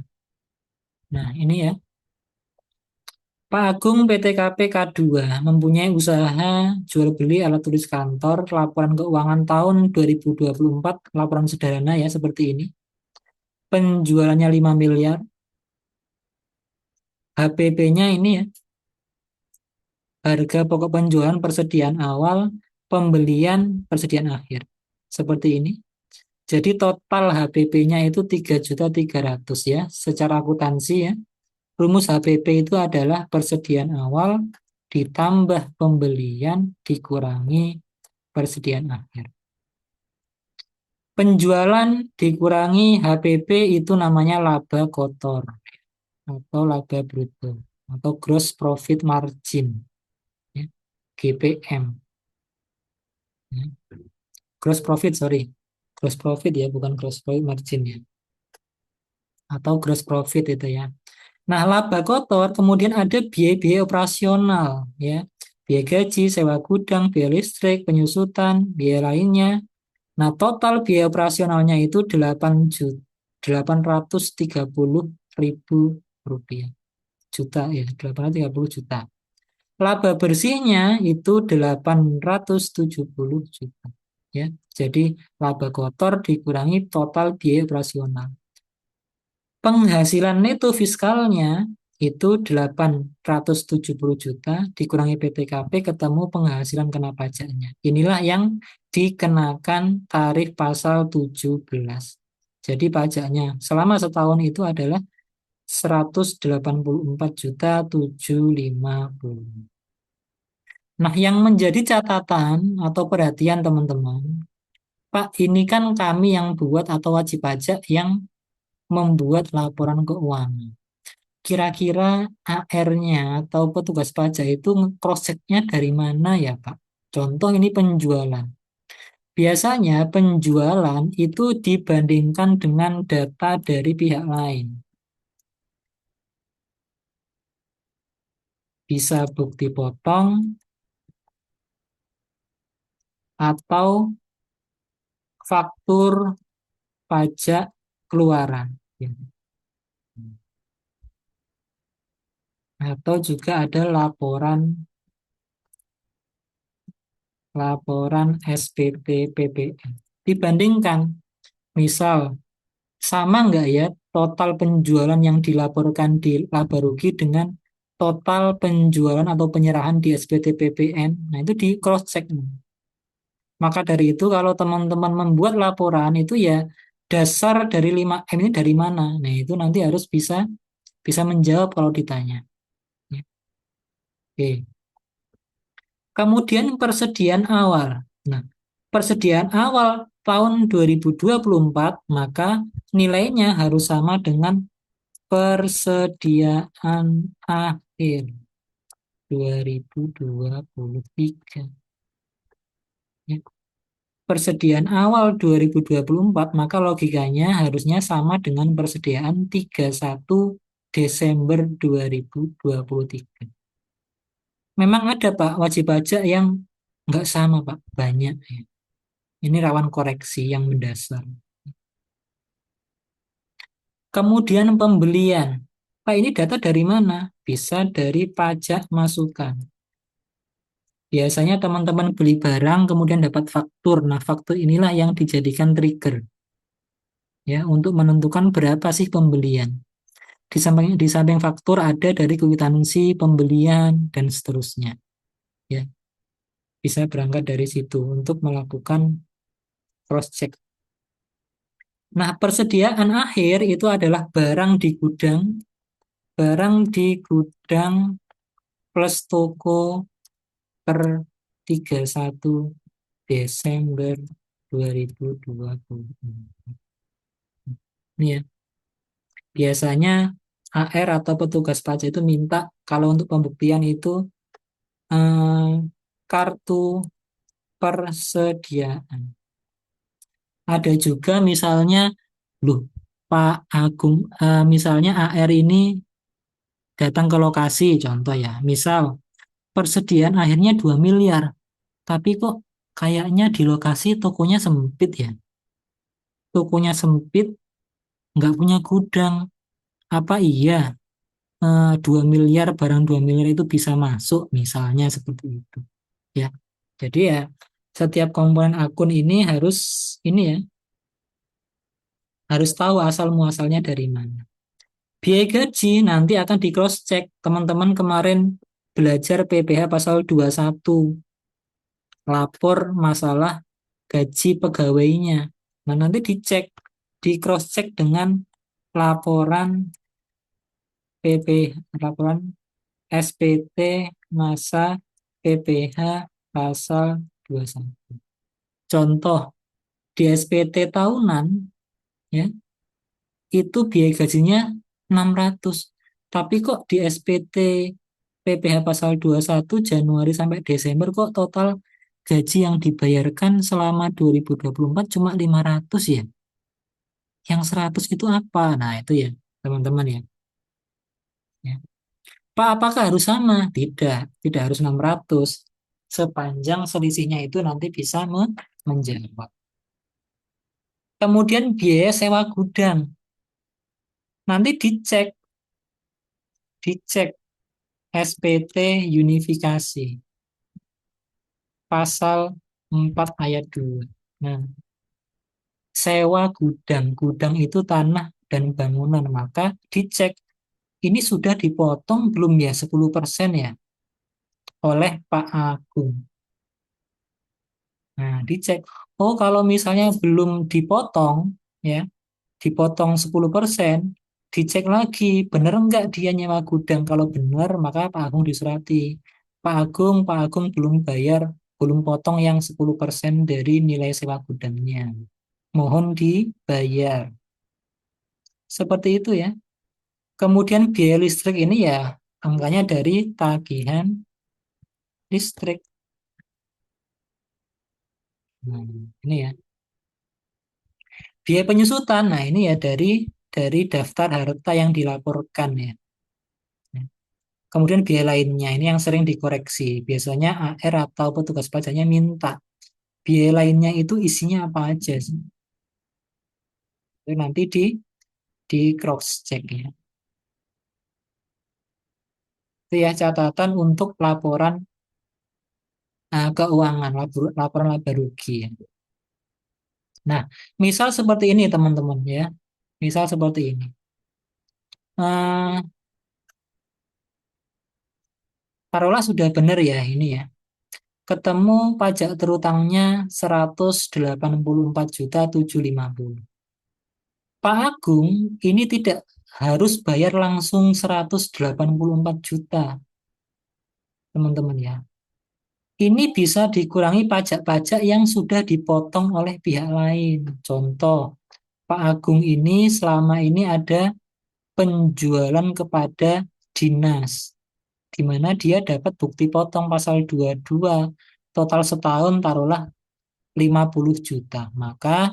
Nah, ini ya. Pak Agung PTKP K2 mempunyai usaha jual beli alat tulis kantor, laporan keuangan tahun 2024, laporan sederhana ya seperti ini. Penjualannya 5 miliar, HPP-nya ini ya, harga pokok penjualan persediaan awal, pembelian persediaan akhir. Seperti ini. Jadi total HPP-nya itu 3.300.000 ya, secara akuntansi ya. Rumus HPP itu adalah persediaan awal ditambah pembelian dikurangi persediaan akhir. Penjualan dikurangi HPP itu namanya laba kotor atau laba bruto atau gross profit margin ya, GPM ya. Gross profit ya, bukan gross profit margin ya, atau gross profit itu ya. Nah, laba kotor kemudian ada biaya-biaya operasional ya. Biaya gaji, sewa gudang, biaya listrik, penyusutan, biaya lainnya Nah, total biaya operasionalnya itu 830 ribu rupiah. Juta ya, 830 juta. Laba bersihnya itu 870 juta. Ya, jadi laba kotor dikurangi total biaya operasional. Penghasilan neto fiskalnya itu 870 juta dikurangi PTKP ketemu penghasilan kena pajaknya. Inilah yang dikenakan tarif pasal 17. Jadi pajaknya selama setahun itu adalah 184 juta 750. Nah, yang menjadi catatan atau perhatian teman-teman, Pak, ini kan kami yang buat atau wajib pajak yang membuat laporan keuangan. Kira-kira AR-nya atau petugas pajak itu cross-check-nya dari mana ya, Pak? Contoh ini penjualan. Biasanya penjualan itu dibandingkan dengan data dari pihak lain. Bisa bukti potong atau faktur pajak keluaran. Atau juga ada laporan laporan SPT PPN. Dibandingkan, misal sama nggak ya total penjualan yang dilaporkan di laba rugi dengan total penjualan atau penyerahan di SPT PPN. Nah, itu di cross check. Maka dari itu kalau teman-teman membuat laporan itu ya dasar dari 5M ini dari mana? Nah, itu nanti harus bisa bisa menjawab kalau ditanya. Ya. Oke. Kemudian persediaan awal. Nah, persediaan awal tahun 2024 maka nilainya harus sama dengan persediaan akhir 2023. Ya. Persediaan awal 2024 maka logikanya harusnya sama dengan persediaan 31 Desember 2023. Memang ada Pak wajib pajak yang nggak sama Pak, banyak ya. Ini rawan koreksi yang mendasar. Kemudian pembelian. Pak, ini data dari mana? Bisa dari pajak masukan. Biasanya teman-teman beli barang kemudian dapat faktur. Nah, faktur inilah yang dijadikan trigger ya untuk menentukan berapa sih pembelian. Di samping faktur ada dari kwitansi pembelian dan seterusnya. Ya, bisa berangkat dari situ untuk melakukan cross check. Nah, persediaan akhir itu adalah barang di gudang plus toko per 31 Desember 2024. Ini ya, biasanya AR atau petugas pajak itu minta kalau untuk pembuktian itu eh, kartu persediaan. Ada juga misalnya, loh Pak Agung, misalnya AR ini datang ke lokasi, contoh ya, misal persediaan akhirnya 2 miliar, tapi kok kayaknya di lokasi tokonya sempit ya. Tokonya sempit, nggak punya gudang. Apa iya 2 miliar, barang 2 miliar itu bisa masuk, misalnya seperti itu. Ya, jadi ya setiap komponen akun ini ini ya, harus tahu asal muasalnya dari mana. Biaya gaji nanti akan di cross check. Teman-teman kemarin belajar PPh pasal 21, lapor masalah gaji pegawainya. Nah, nanti dicek, di cross check dengan laporan laporan SPT masa PPh pasal 21. Contoh di SPT tahunan ya, itu biaya gajinya 600. Tapi kok di SPT PPh pasal 21 Januari sampai Desember kok total gaji yang dibayarkan selama 2024 cuma 500 ya. Yang 100 itu apa? Nah, itu ya, teman-teman ya. Ya. Pak, apakah harus sama? Tidak, tidak harus 600. Sepanjang selisihnya itu nanti bisa menjawab. Kemudian biaya sewa gudang. Nanti dicek SPT unifikasi pasal 4 ayat 2. Nah, sewa gudang. Gudang itu tanah dan bangunan. Maka dicek, ini sudah dipotong belum ya 10% ya oleh Pak Agung. Nah, dicek. Oh, kalau misalnya belum dipotong, ya, dipotong 10%, dicek lagi, benar enggak dia nyewa gudang. Kalau benar, maka Pak Agung disurati. Pak Agung belum bayar, belum potong yang 10% dari nilai sewa gudangnya. Mohon dibayar. Seperti itu ya. Kemudian biaya listrik ini ya angkanya dari tagihan listrik. Nah, ini ya. Biaya penyusutan. Nah, ini ya dari daftar harta yang dilaporkan ya. Kemudian biaya lainnya ini yang sering dikoreksi. Biasanya AR atau petugas pajaknya minta biaya lainnya itu isinya apa aja sih. Itu nanti di cross check ya. Itu ya catatan untuk laporan keuangan, laporan laba rugi ya. Nah, misal seperti ini teman-teman ya. Misal seperti ini. Eh, Taruhlah sudah benar ya ini ya. Ketemu pajak terutangnya 184.750. Pak Agung ini tidak harus bayar langsung 184 juta, teman-teman ya. Ini bisa dikurangi pajak-pajak yang sudah dipotong oleh pihak lain. Contoh, Pak Agung ini selama ini ada penjualan kepada dinas, di mana dia dapat bukti potong pasal 22, total setahun taruhlah 50 juta. Maka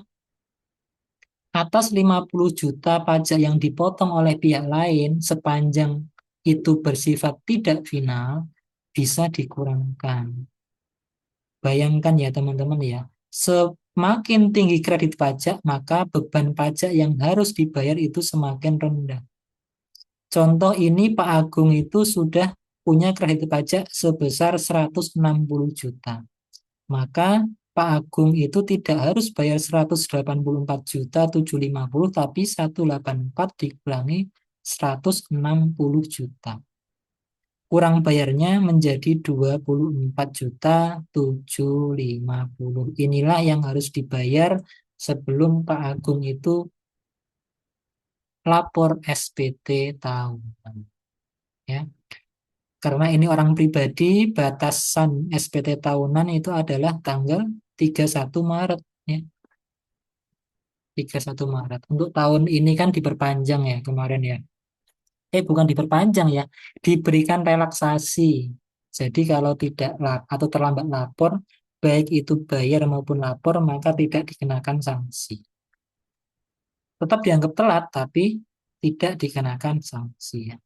atas 50 juta pajak yang dipotong oleh pihak lain sepanjang itu bersifat tidak final bisa dikurangkan. Bayangkan ya teman-teman ya, semakin tinggi kredit pajak maka beban pajak yang harus dibayar itu semakin rendah. Contoh ini Pak Agung itu sudah punya kredit pajak sebesar 160 juta. Maka Pak Agung itu tidak harus bayar 184.750 tapi 184 dikurangi 160 juta. Kurang bayarnya menjadi 24.750. Inilah yang harus dibayar sebelum Pak Agung itu lapor SPT tahunan. Ya. Karena ini orang pribadi, batasan SPT tahunan itu adalah tanggal 31 Maret. Ya. 31 Maret. Untuk tahun ini kan diperpanjang ya kemarin ya. Bukan diperpanjang ya, diberikan relaksasi. Jadi kalau tidak atau terlambat lapor, baik itu bayar maupun lapor, maka tidak dikenakan sanksi. Tetap dianggap telat, tapi tidak dikenakan sanksi ya.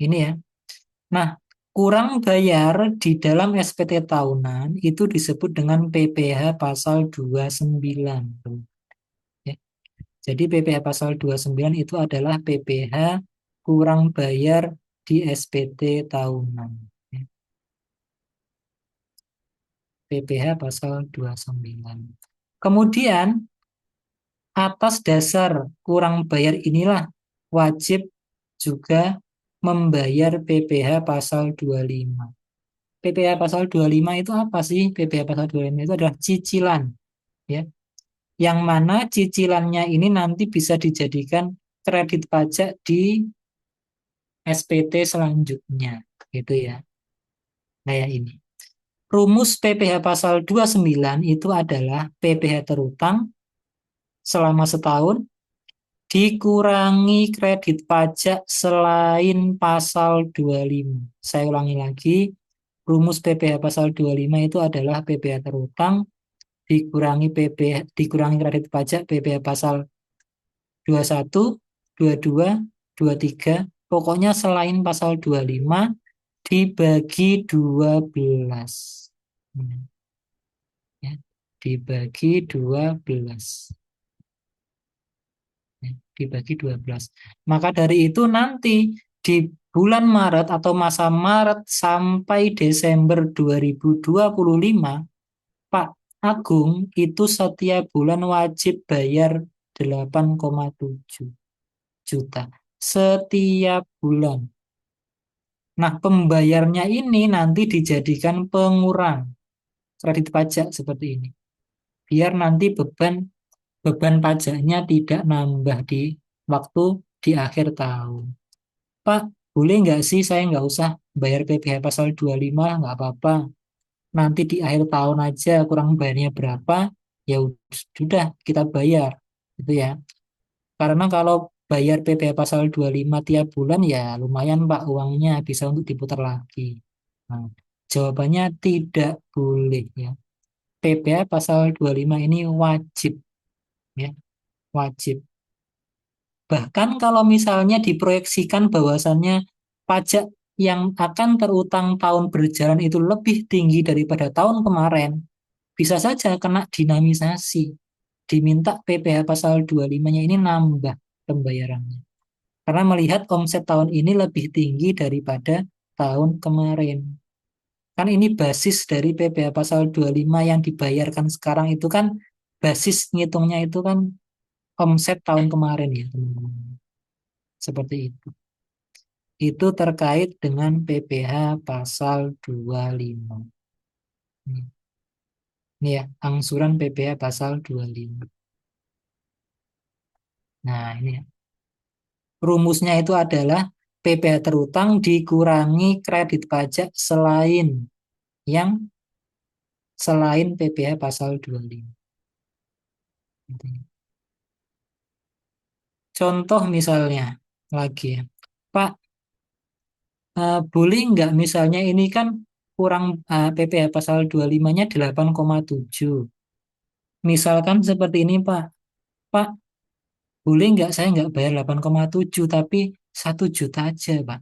Ini ya. Nah, kurang bayar di dalam SPT tahunan itu disebut dengan PPh pasal 29. Ya. Jadi PPh pasal 29 itu adalah PPh kurang bayar di SPT tahunan. Ya. PPh pasal 29. Kemudian atas dasar kurang bayar inilah wajib juga membayar PPh pasal 25. PPh pasal 25 itu apa sih? PPh pasal 25 itu adalah cicilan, ya. Yang mana cicilannya ini nanti bisa dijadikan kredit pajak di SPT selanjutnya, gitu ya. Kayak ini. Rumus PPh pasal 29 itu adalah PPh terutang selama setahun dikurangi kredit pajak selain pasal 25. Saya ulangi lagi, rumus PPh pasal 25 itu adalah PPh terutang dikurangi kredit pajak PPh pasal 21, 22, 23, pokoknya selain pasal 25 dibagi 12. Ya, dibagi 12. Dibagi 12. Maka dari itu nanti di bulan Maret atau masa Maret sampai Desember 2025, Pak Agung itu setiap bulan wajib bayar 8,7 juta setiap bulan. Nah, pembayarnya ini nanti dijadikan pengurang kredit pajak seperti ini. Biar nanti beban beban pajaknya tidak nambah di waktu di akhir tahun. Pak, boleh nggak sih saya nggak usah bayar PPh pasal 25, nggak apa-apa. Nanti di akhir tahun aja kurang bayarnya berapa, ya sudah kita bayar. Gitu ya. Karena kalau bayar PPh pasal 25 tiap bulan ya lumayan Pak uangnya bisa untuk diputar lagi. Nah, jawabannya tidak boleh ya. PPh pasal 25 ini wajib ya, wajib. Bahkan kalau misalnya diproyeksikan bahwasannya pajak yang akan terutang tahun berjalan itu lebih tinggi daripada tahun kemarin, bisa saja kena dinamisasi. Diminta PPh pasal 25-nya ini nambah pembayarannya. Karena melihat omset tahun ini lebih tinggi daripada tahun kemarin. Kan ini basis dari PPh pasal 25 yang dibayarkan sekarang itu kan basis ngitungnya itu kan omset tahun kemarin ya teman-teman. Seperti itu. Itu terkait dengan PPh pasal 25. Ini ya, angsuran PPh pasal 25. Nah, ini ya. Rumusnya itu adalah PPh terutang dikurangi kredit pajak selain PPh pasal 25. Contoh misalnya lagi ya. Pak, boleh nggak misalnya ini kan kurang PPh pasal 25-nya 8,7. Misalkan seperti ini Pak. Pak, boleh nggak saya nggak bayar 8,7 tapi 1 juta aja Pak.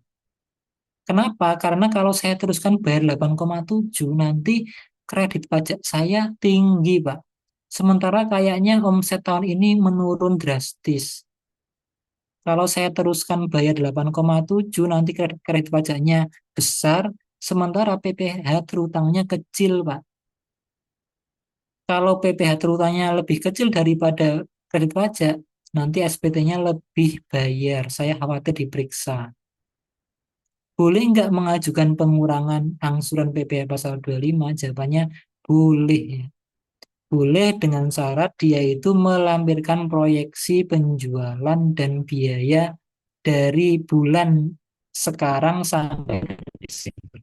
Kenapa? Karena kalau saya teruskan bayar 8,7 nanti kredit pajak saya tinggi Pak. Sementara kayaknya omset tahun ini menurun drastis. Kalau saya teruskan bayar 8,7 nanti kredit pajaknya besar, sementara PPh terutangnya kecil Pak. Kalau PPh terutangnya lebih kecil daripada kredit pajak, nanti SPT-nya lebih bayar. Saya khawatir diperiksa. Boleh nggak mengajukan pengurangan angsuran PPh pasal 25? Jawabannya boleh ya. Boleh dengan syarat dia itu melampirkan proyeksi penjualan dan biaya dari bulan sekarang sampai Desember.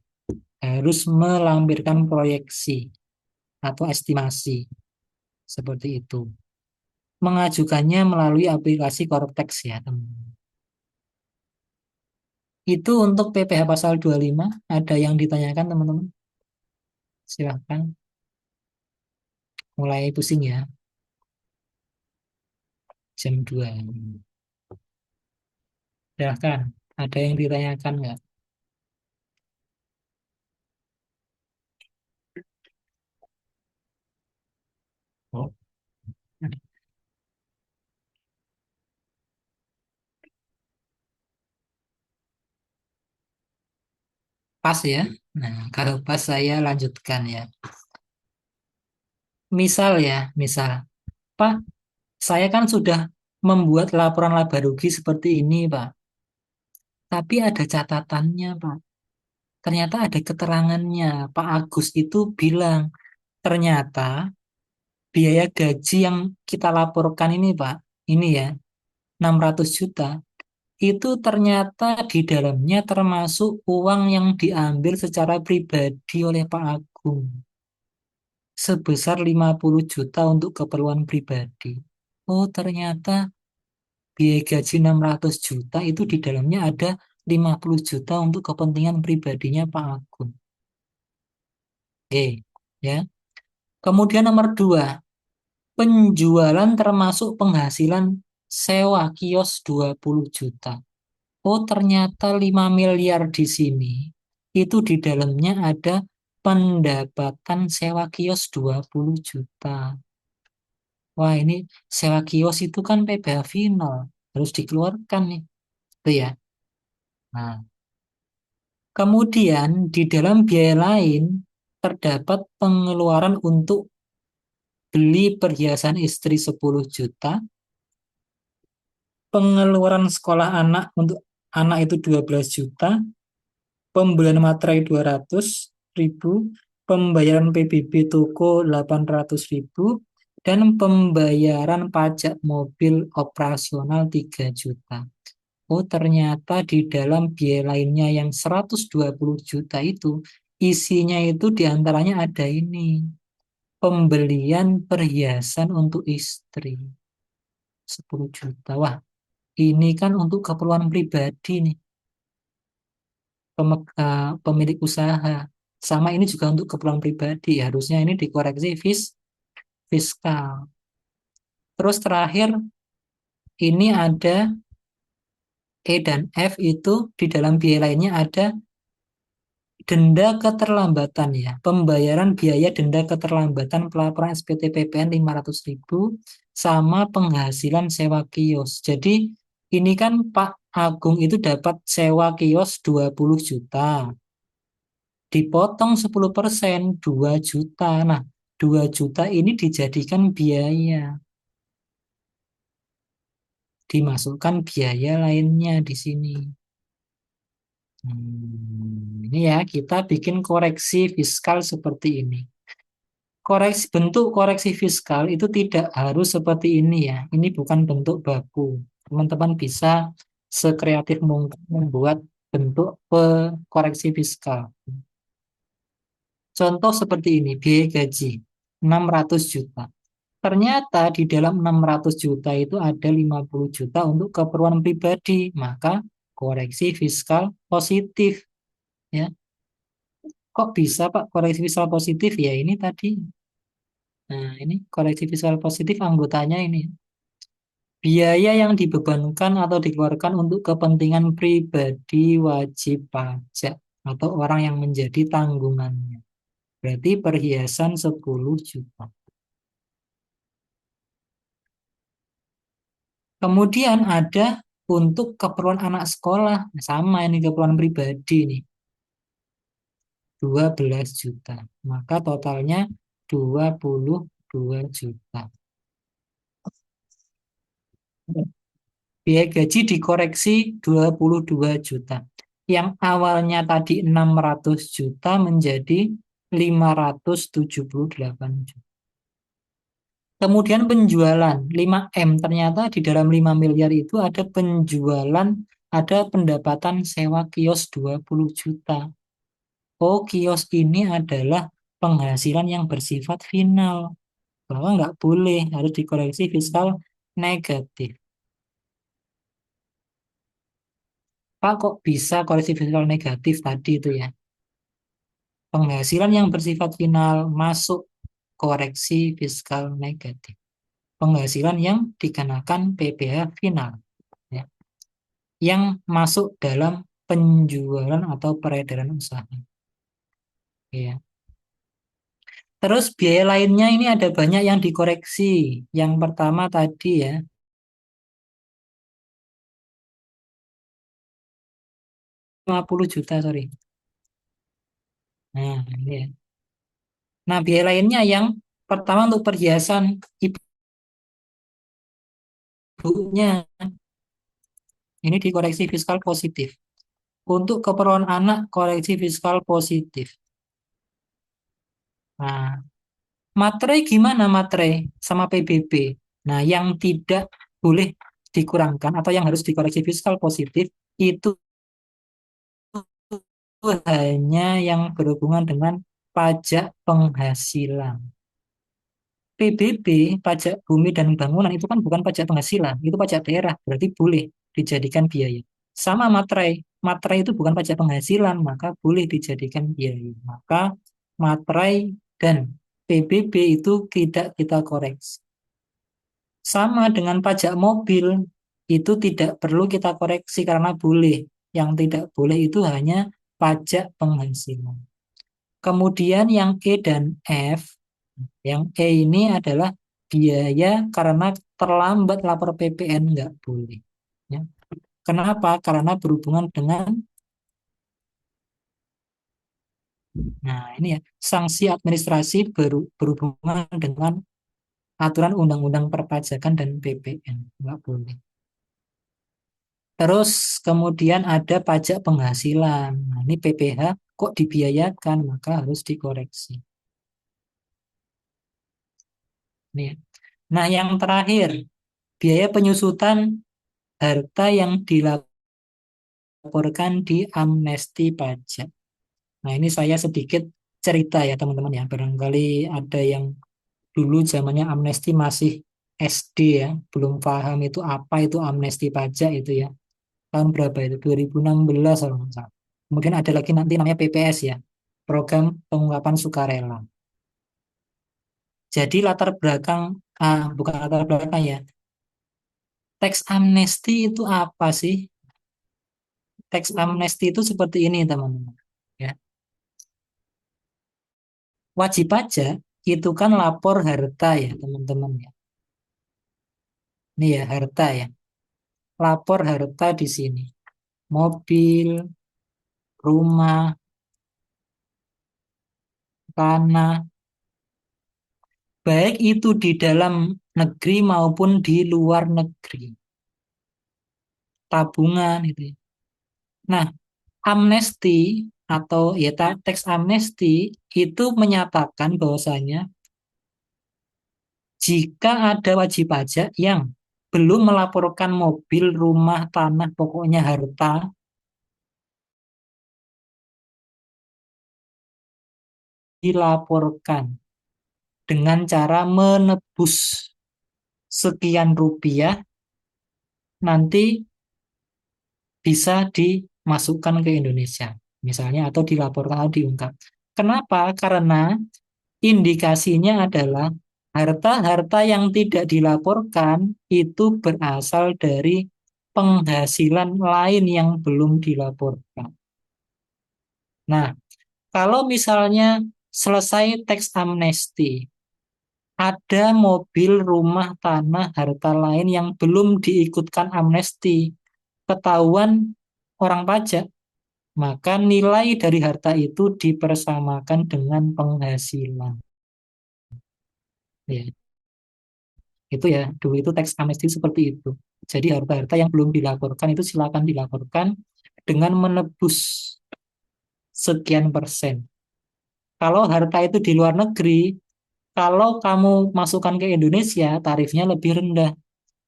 Harus melampirkan proyeksi atau estimasi seperti itu. Mengajukannya melalui aplikasi Cortex ya teman. Itu untuk PPh pasal 25. Ada yang ditanyakan teman-teman? Silahkan. Mulai pusing ya. Jam 2. Silahkan. Ada yang ditanyakan nggak? Oh, pas ya. Nah, kalau pas saya lanjutkan ya. Misal ya, misal. Pak, saya kan sudah membuat laporan laba rugi seperti ini, Pak. Tapi ada catatannya, Pak. Ternyata ada keterangannya. Pak Agus itu bilang, ternyata biaya gaji yang kita laporkan ini, Pak, ini ya, 600 juta, itu ternyata di dalamnya termasuk uang yang diambil secara pribadi oleh Pak Agung. Sebesar 50 juta untuk keperluan pribadi. Oh, ternyata biaya gaji 600 juta itu di dalamnya ada 50 juta untuk kepentingan pribadinya Pak Agung. Oke, ya. Kemudian nomor 2, penjualan termasuk penghasilan sewa kios 20 juta. Oh, ternyata 5 miliar di sini. Itu di dalamnya ada pendapatan sewa kios 20 juta. Wah, ini sewa kios itu kan PPh final, harus dikeluarkan nih. Itu ya. Nah, kemudian di dalam biaya lain terdapat pengeluaran untuk beli perhiasan istri 10 juta, pengeluaran sekolah anak untuk anak itu 12 juta, pembelian materai 200.000, pembayaran PBB toko 800.000, dan pembayaran pajak mobil operasional 3 juta. Oh, ternyata di dalam biaya lainnya yang 120 juta itu, isinya itu diantaranya ada ini, pembelian perhiasan untuk istri 10 juta. Wah, ini kan untuk keperluan pribadi nih, pemilik usaha. Sama ini juga untuk keperluan pribadi. Harusnya ini dikoreksi fiskal. Terus terakhir, ini ada E dan F itu di dalam biaya lainnya ada denda keterlambatan ya. Pembayaran biaya denda keterlambatan pelaporan SPT PPN 500.000 sama penghasilan sewa kios. Jadi ini kan Pak Agung itu dapat sewa kios 20 juta. Dipotong 10%, 2 juta. Nah, 2 juta ini dijadikan biaya. Dimasukkan biaya lainnya di sini. Ini ya, kita bikin koreksi fiskal seperti ini. Bentuk koreksi fiskal itu tidak harus seperti ini ya. Ini bukan bentuk baku. Teman-teman bisa sekreatif mungkin membuat bentuk koreksi fiskal. Contoh seperti ini, biaya gaji 600 juta. Ternyata di dalam 600 juta itu ada 50 juta untuk keperluan pribadi, maka koreksi fiskal positif ya. Kok bisa Pak koreksi fiskal positif? Ya ini tadi. Nah, ini koreksi fiskal positif anggotanya ini. Biaya yang dibebankan atau dikeluarkan untuk kepentingan pribadi wajib pajak atau orang yang menjadi tanggungannya. Berarti perhiasan 10 juta. Kemudian ada untuk keperluan anak sekolah. Sama ini keperluan pribadi nih. 12 juta. Maka totalnya 22 juta. Biaya gaji dikoreksi 22 juta. Yang awalnya tadi 600 juta menjadi 578 juta. Kemudian penjualan 5M. Ternyata di dalam 5 miliar itu ada penjualan, ada pendapatan sewa kios 20 juta. Oh, kios ini adalah penghasilan yang bersifat final. Bahwa nggak boleh, harus dikoreksi fiskal negatif. Pak, kok bisa koreksi fiskal negatif tadi itu ya? Penghasilan yang bersifat final masuk koreksi fiskal negatif. Penghasilan yang dikenakan PPh final. Ya. Yang masuk dalam penjualan atau peredaran usaha. Ya. Terus biaya lainnya ini ada banyak yang dikoreksi. Yang pertama tadi ya, 50 juta, sorry. Nah, ini ya. Nah, biaya lainnya yang pertama untuk perhiasan ibunya, ini dikoreksi fiskal positif. Untuk keperluan anak, koreksi fiskal positif. Nah, materai gimana materai sama PBB? Nah, yang tidak boleh dikurangkan atau yang harus dikoreksi fiskal positif itu hanya yang berhubungan dengan pajak penghasilan. PBB, pajak bumi dan bangunan itu kan bukan pajak penghasilan, itu pajak daerah, berarti boleh dijadikan biaya. Sama materai, materai itu bukan pajak penghasilan, maka boleh dijadikan biaya. Maka materai dan PBB itu tidak kita koreksi. Sama dengan pajak mobil, itu tidak perlu kita koreksi karena boleh. Yang tidak boleh itu hanya pajak penghasilan. Kemudian yang E dan F, yang E ini adalah biaya karena terlambat lapor PPN, nggak boleh. Ya. Kenapa? Karena berhubungan dengan, nah ini ya, sanksi administrasi berhubungan dengan aturan undang-undang perpajakan dan PPN, nggak boleh. Terus kemudian ada pajak penghasilan. Nah, ini PPh kok dibiayakan, maka harus dikoreksi. Ini ya. Nah, yang terakhir, biaya penyusutan harta yang dilaporkan di amnesti pajak. Nah, ini saya sedikit cerita ya teman-teman ya. Barangkali ada yang dulu zamannya amnesti masih SD ya, belum paham itu apa itu amnesti pajak itu ya. Tahun berapa itu? 2016 kalau nggak salah. Kemudian ada lagi nanti namanya PPS ya, Program Pengungkapan Sukarela. Jadi latar belakang, bukan latar belakang ya, teks amnesti itu apa sih? Teks amnesti itu seperti ini teman-teman. Ya, wajib pajak itu kan lapor harta ya teman-teman ya. Ini ya harta ya. Lapor harta di sini. Mobil, rumah, tanah, baik itu di dalam negeri maupun di luar negeri. Tabungan itu ya. Nah, amnesti atau ya teks amnesti itu menyatakan bahwasanya jika ada wajib pajak yang belum melaporkan mobil, rumah, tanah, pokoknya harta, dilaporkan dengan cara menebus sekian rupiah, nanti bisa dimasukkan ke Indonesia, misalnya, atau dilaporkan atau diungkap. Kenapa? Karena indikasinya adalah harta-harta yang tidak dilaporkan itu berasal dari penghasilan lain yang belum dilaporkan. Nah, kalau misalnya selesai teks amnesti, ada mobil, rumah, tanah, harta lain yang belum diikutkan amnesti, ketahuan orang pajak, maka nilai dari harta itu dipersamakan dengan penghasilan. Ya, itu ya, dulu itu teks amnesti seperti itu. Jadi harta-harta yang belum dilaporkan itu silakan dilaporkan dengan menebus sekian persen. Kalau harta itu di luar negeri, kalau kamu masukkan ke Indonesia, tarifnya lebih rendah.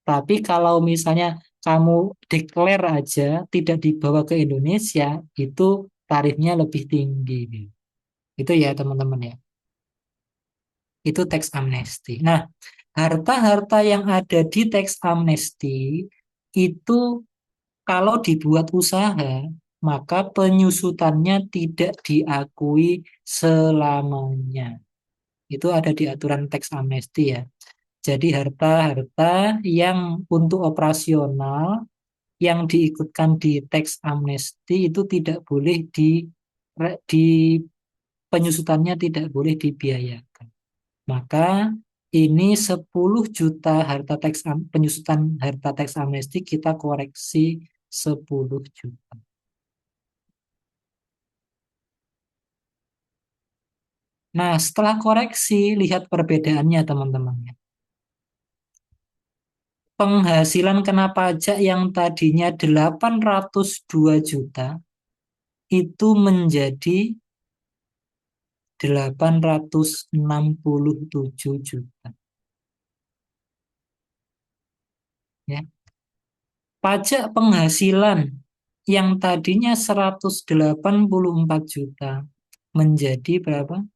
Tapi kalau misalnya kamu declare aja, tidak dibawa ke Indonesia, itu tarifnya lebih tinggi. Itu ya teman-teman ya. Itu teks amnesti. Nah, harta-harta yang ada di teks amnesti itu kalau dibuat usaha, maka penyusutannya tidak diakui selamanya. Itu ada di aturan teks amnesti ya. Jadi harta-harta yang untuk operasional yang diikutkan di teks amnesti itu tidak boleh di penyusutannya tidak boleh dibiayakan. Maka ini 10 juta penyusutan harta teks amnesti kita koreksi 10 juta. Nah, setelah koreksi, lihat perbedaannya teman-teman. Penghasilan kena pajak yang tadinya 802 juta itu menjadi 867 juta. Ya. Pajak penghasilan yang tadinya 184 juta menjadi berapa?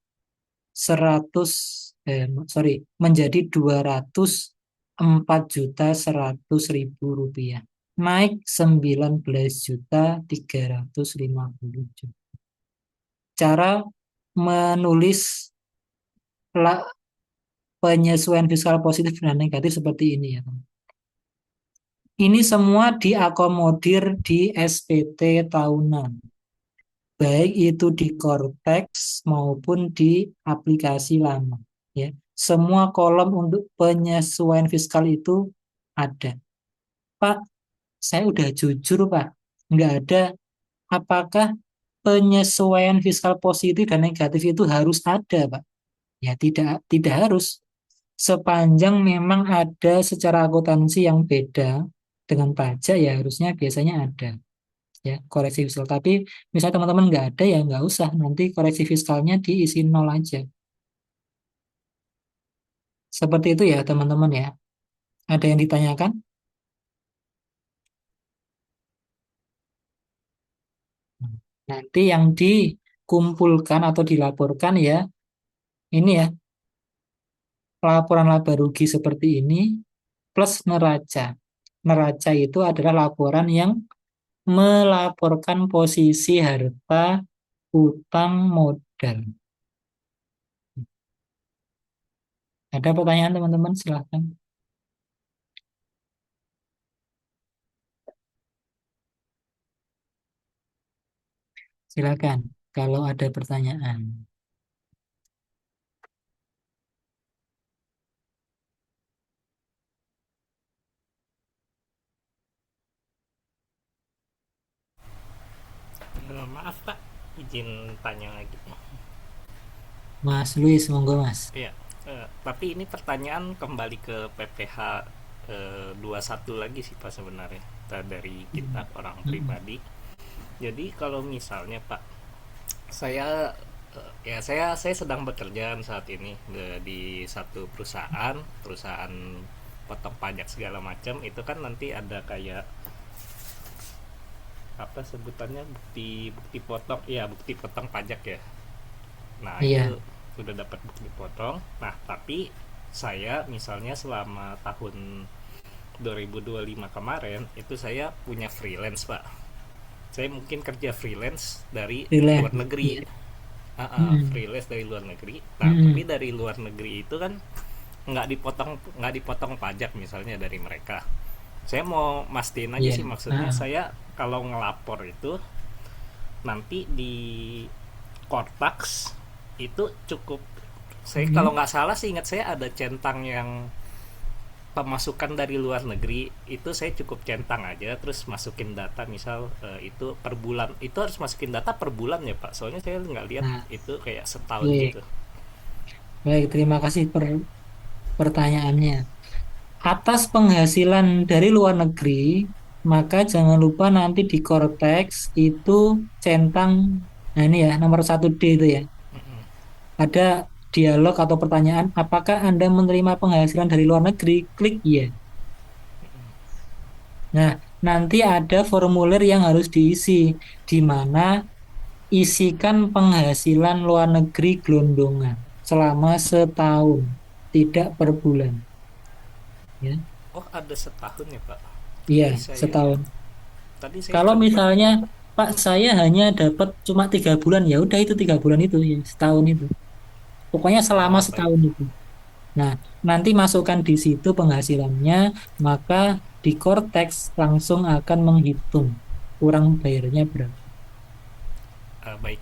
100 sorry, menjadi 204.100.000 rupiah. Naik 19.350 juta. Cara menulis penyesuaian fiskal positif dan negatif seperti ini ya. Ini semua diakomodir di SPT tahunan. baik itu di Cortex maupun di aplikasi lama. Ya, semua kolom untuk penyesuaian fiskal itu ada. Pak, saya udah jujur, Pak. Nggak ada. Apakah penyesuaian fiskal positif dan negatif itu harus ada, Pak? Ya, tidak harus. Sepanjang memang ada secara akuntansi yang beda dengan pajak, ya harusnya biasanya ada ya koreksi fiskal. Tapi misalnya teman-teman nggak ada, ya nggak usah. Nanti koreksi fiskalnya diisi nol aja. Seperti itu ya teman-teman ya. Ada yang ditanyakan? Nanti yang dikumpulkan atau dilaporkan ya ini ya, laporan laba rugi seperti ini plus neraca. Neraca itu adalah laporan yang melaporkan posisi harta utang modal. Ada pertanyaan teman-teman? Silahkan. Silakan kalau ada pertanyaan. Maaf Pak, izin tanya lagi. Mas Luis, monggo Mas. Iya, tapi ini pertanyaan kembali ke PPh 21 lagi sih Pak sebenarnya. Dari kita orang pribadi. Jadi kalau misalnya Pak, saya saya sedang bekerja saat ini di satu perusahaan potong pajak segala macam. Itu kan nanti ada kayak apa sebutannya, bukti bukti potong, ya bukti potong pajak ya. Nah Iya, itu sudah dapat bukti potong. Nah tapi saya misalnya selama tahun 2025 kemarin itu saya punya freelance Pak. Saya mungkin kerja freelance dari luar freelance. negeri. Iya. Mm-mm. Freelance dari luar negeri. Nah tapi Mm-mm. dari luar negeri itu kan nggak dipotong pajak misalnya dari mereka. Saya mau mastiin aja Iya. sih, maksudnya Ah, saya kalau ngelapor itu nanti di Kortax itu cukup, saya kalau mm-mm. nggak salah sih ingat saya ada centang yang pemasukan dari luar negeri itu saya cukup centang aja terus masukin data misal itu per bulan, itu harus masukin data per bulan ya Pak, soalnya saya nggak lihat Nah, itu kayak setahun baik. gitu. Baik, terima kasih pertanyaannya. Atas penghasilan dari luar negeri, maka jangan lupa nanti di Cortex itu centang, nah ini ya, nomor 1D itu ya. Ada dialog atau pertanyaan, apakah Anda menerima penghasilan dari luar negeri? Klik iya. Nah, nanti ada formulir yang harus diisi, di mana isikan penghasilan luar negeri gelondongan selama setahun, tidak per bulan. Ya, Oh ada setahun ya Pak, iya, tadi saya setahun. tadi saya Kalau sempat. misalnya Pak saya hanya dapat cuma 3 bulan, ya udah itu 3 bulan itu, ya setahun itu. Pokoknya selama Oh baik. setahun itu. Nah, nanti masukkan di situ penghasilannya, maka di Cortex langsung akan menghitung kurang bayarnya berapa. Baik.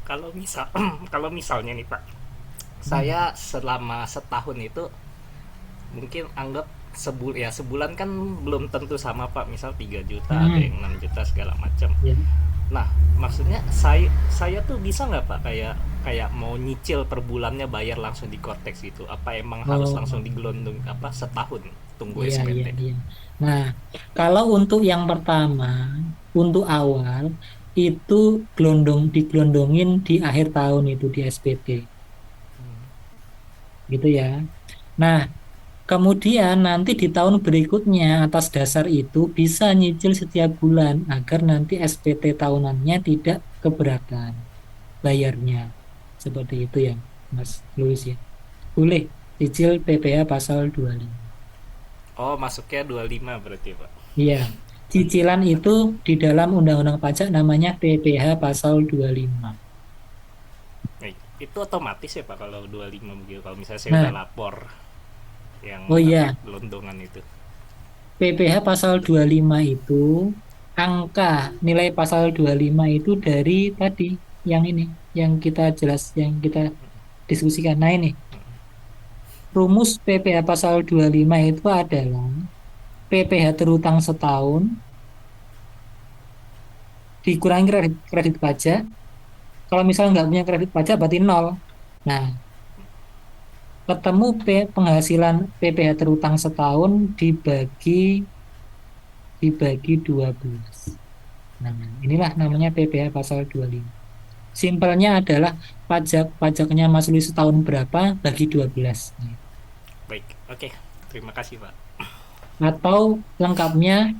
Kalau misal kalau misalnya nih Pak, Hmm. saya selama setahun itu mungkin anggap sebulan kan belum tentu sama Pak, misal 3 juta ada Hmm. yang 6 juta segala macam. Ya. Nah maksudnya saya tuh bisa nggak Pak kayak kayak mau nyicil per bulannya bayar langsung di Cortex gitu, apa emang harus Oh, langsung digelondong apa setahun tunggu iya, iya, SPT? iya. Nah, kalau untuk yang pertama, untuk awal, itu digelondongin di akhir tahun itu di SPT, gitu ya. Nah, kemudian nanti di tahun berikutnya atas dasar itu bisa nyicil setiap bulan agar nanti SPT tahunannya tidak keberatan bayarnya. Seperti itu ya, Mas Luis ya. Boleh cicil PPh pasal 25. Oh masuknya 25 berarti Pak. Iya, cicilan itu di dalam Undang-Undang Pajak namanya PPh pasal 25. Baik. Itu otomatis ya Pak kalau 25 begitu, kalau misalnya saya udah Nah, lapor yang oh apa iya, gelondongan itu. PPh pasal 25 itu angka nilai pasal 25 itu dari tadi yang ini, yang kita yang kita diskusikan. Nah ini, rumus PPh pasal 25 itu adalah PPh terutang setahun dikurangi kredit pajak. Kalau misalnya nggak punya kredit pajak berarti nol. Nah, ketemu penghasilan PPh terutang setahun dibagi 12. Nah, inilah namanya PPh pasal 25. Simpelnya adalah pajaknya Mas Luis setahun berapa bagi 12. Baik, oke. Terima kasih, Pak. Atau lengkapnya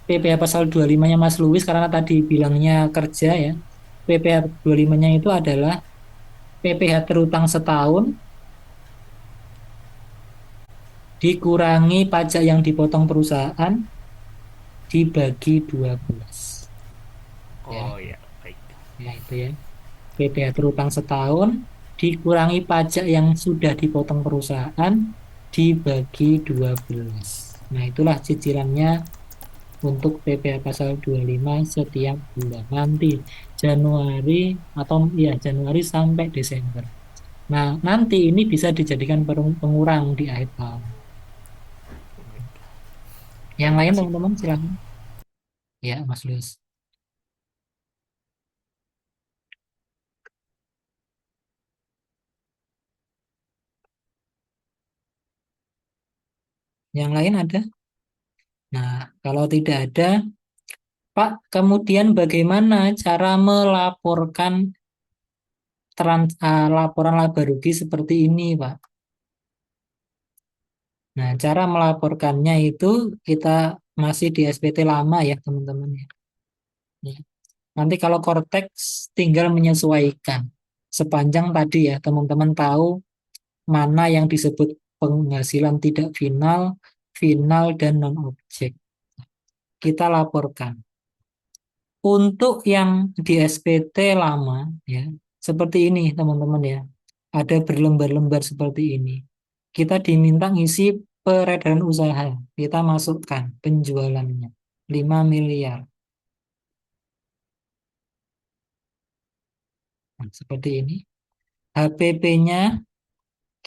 PPh pasal 25-nya Mas Luis karena tadi bilangnya kerja ya. PPh 25-nya itu adalah PPh terutang setahun dikurangi pajak yang dipotong perusahaan dibagi 12. Oh Ya, ya, baik. ya itu ya. PPh terutang setahun dikurangi pajak yang sudah dipotong perusahaan dibagi 12. Nah, itulah cicilannya untuk PPh pasal 25 setiap bulan. Nanti Januari atau ya Januari sampai Desember. Nah, nanti ini bisa dijadikan pengurang di akhir tahun. Yang Terima lain kasih, teman-teman Pak. silahkan. Ya, Mas Luis. Yang lain ada? Nah, kalau tidak ada, Pak, kemudian bagaimana cara melaporkan laporan laba rugi seperti ini, Pak? Nah, cara melaporkannya itu kita masih di SPT lama ya, teman-teman ya. Ya. Nanti kalau Cortex tinggal menyesuaikan. Sepanjang tadi ya, teman-teman tahu mana yang disebut penghasilan tidak final, final dan non-objek. Kita laporkan. Untuk yang di SPT lama ya, seperti ini teman-teman ya. Ada berlembar-lembar seperti ini. Kita diminta ngisi peredaran usaha. Kita masukkan penjualannya 5 miliar. Nah, seperti ini. HPP-nya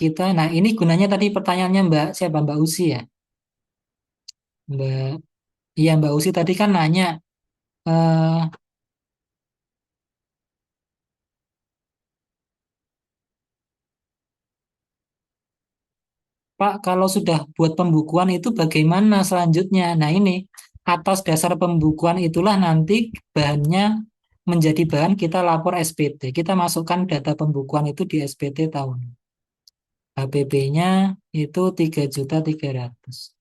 kita, nah ini gunanya tadi pertanyaannya Mbak, siapa Mbak Usi ya? Mbak, iya Mbak Usi tadi kan nanya, eh, Pak, kalau sudah buat pembukuan itu bagaimana selanjutnya? Nah ini, atas dasar pembukuan itulah nanti bahannya menjadi bahan kita lapor SPT. Kita masukkan data pembukuan itu di SPT tahun. HPP-nya itu 3.300.000.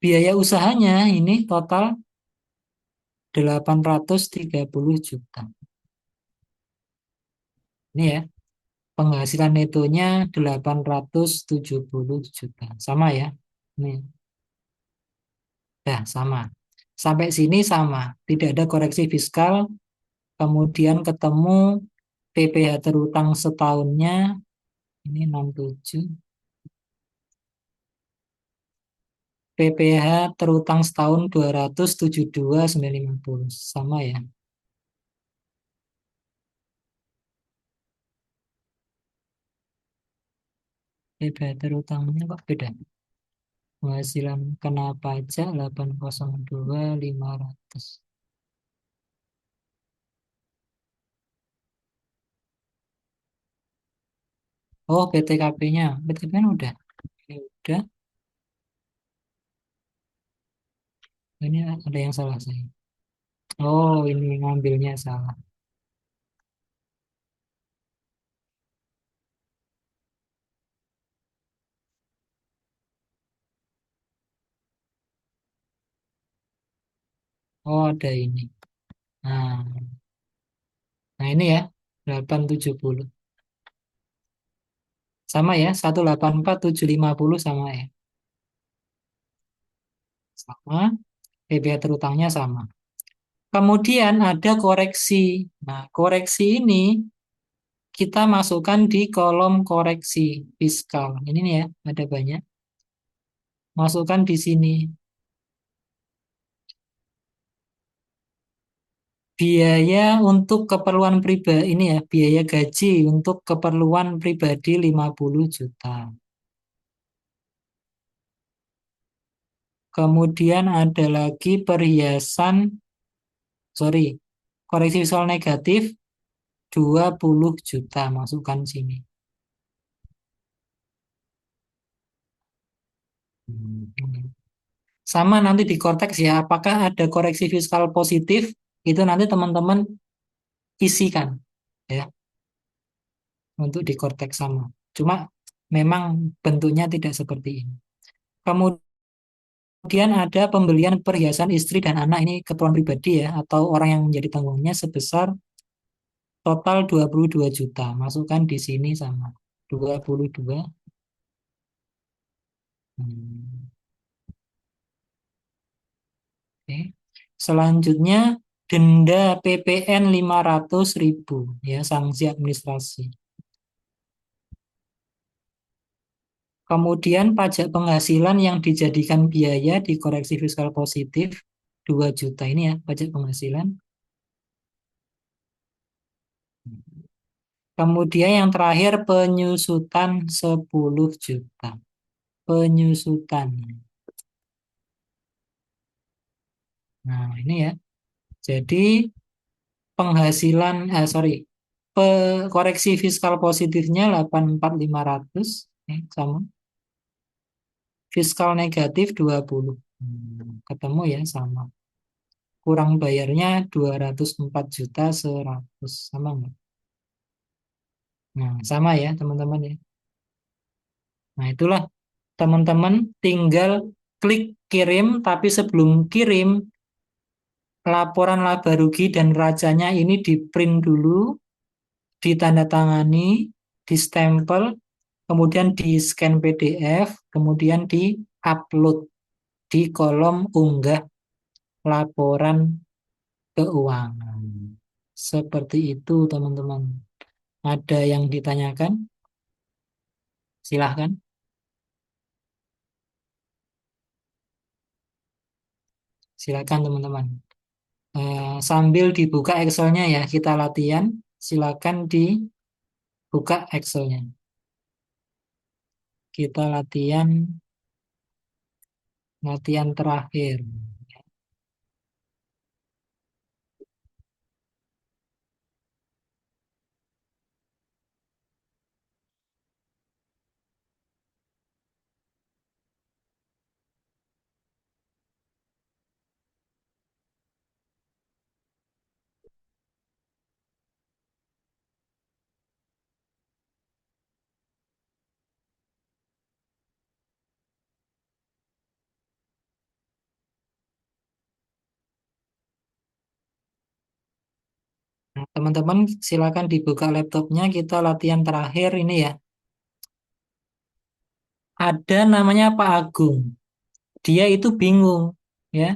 Biaya usahanya ini total 830 juta. Ini ya, penghasilan netonya 870 juta. Sama ya. Nih, dah sama. Sampai sini sama. Tidak ada koreksi fiskal. Kemudian ketemu PPh terutang setahunnya. Ini 67. PPh terutang setahun 272.950. Sama ya. PPh terutangnya kok beda? Penghasilan kena pajak 802.500. Oh, PTKP-nya. PTKP-nya udah. Ini udah. Ini ada yang salah saya. Oh, ini ngambilnya salah. Oh, ada ini. Nah, nah ini ya. 870. Sama ya. 184.750 sama ya. Sama. PPh terutangnya sama. Kemudian ada koreksi. Nah, koreksi ini kita masukkan di kolom koreksi fiskal. Ini nih ya, ada banyak. Masukkan di sini. Biaya untuk keperluan pribadi ini ya, biaya gaji untuk keperluan pribadi 50 juta. Kemudian ada lagi perhiasan, sorry, koreksi visual negatif 20 juta, masukkan sini. Sama nanti di korteks ya, apakah ada koreksi fiskal positif, itu nanti teman-teman isikan ya, untuk di korteks sama. Cuma memang bentuknya tidak seperti ini. Kemudian ada pembelian perhiasan istri dan anak, ini keperluan pribadi ya, atau orang yang menjadi tanggungnya sebesar total 22 juta. Masukkan di sini sama 22. Hmm, oke. Selanjutnya denda PPN 500.000 ya, sanksi administrasi. Kemudian pajak penghasilan yang dijadikan biaya di koreksi fiskal positif 2 juta ini ya, pajak penghasilan. Kemudian yang terakhir penyusutan 10 juta. Penyusutan. Nah, ini ya. Jadi penghasilan koreksi fiskal positifnya 84.500 sama fiskal negatif 20. Ketemu ya sama. Kurang bayarnya 204.100.000 sama enggak? Nah, sama ya teman-teman ya. Nah, itulah teman-teman tinggal klik kirim, tapi sebelum kirim laporan laba rugi dan neracanya ini di print dulu, ditandatangani, di stempel, kemudian di scan PDF, kemudian di upload di kolom unggah laporan keuangan. Seperti itu teman-teman. Ada yang ditanyakan? Silahkan. Silakan teman-teman. Sambil dibuka Excel-nya ya, kita latihan. Silakan dibuka Excel-nya. Kita latihan terakhir. Nah, teman-teman silakan dibuka laptopnya, kita latihan terakhir ini ya. Ada namanya Pak Agung. Dia itu bingung ya.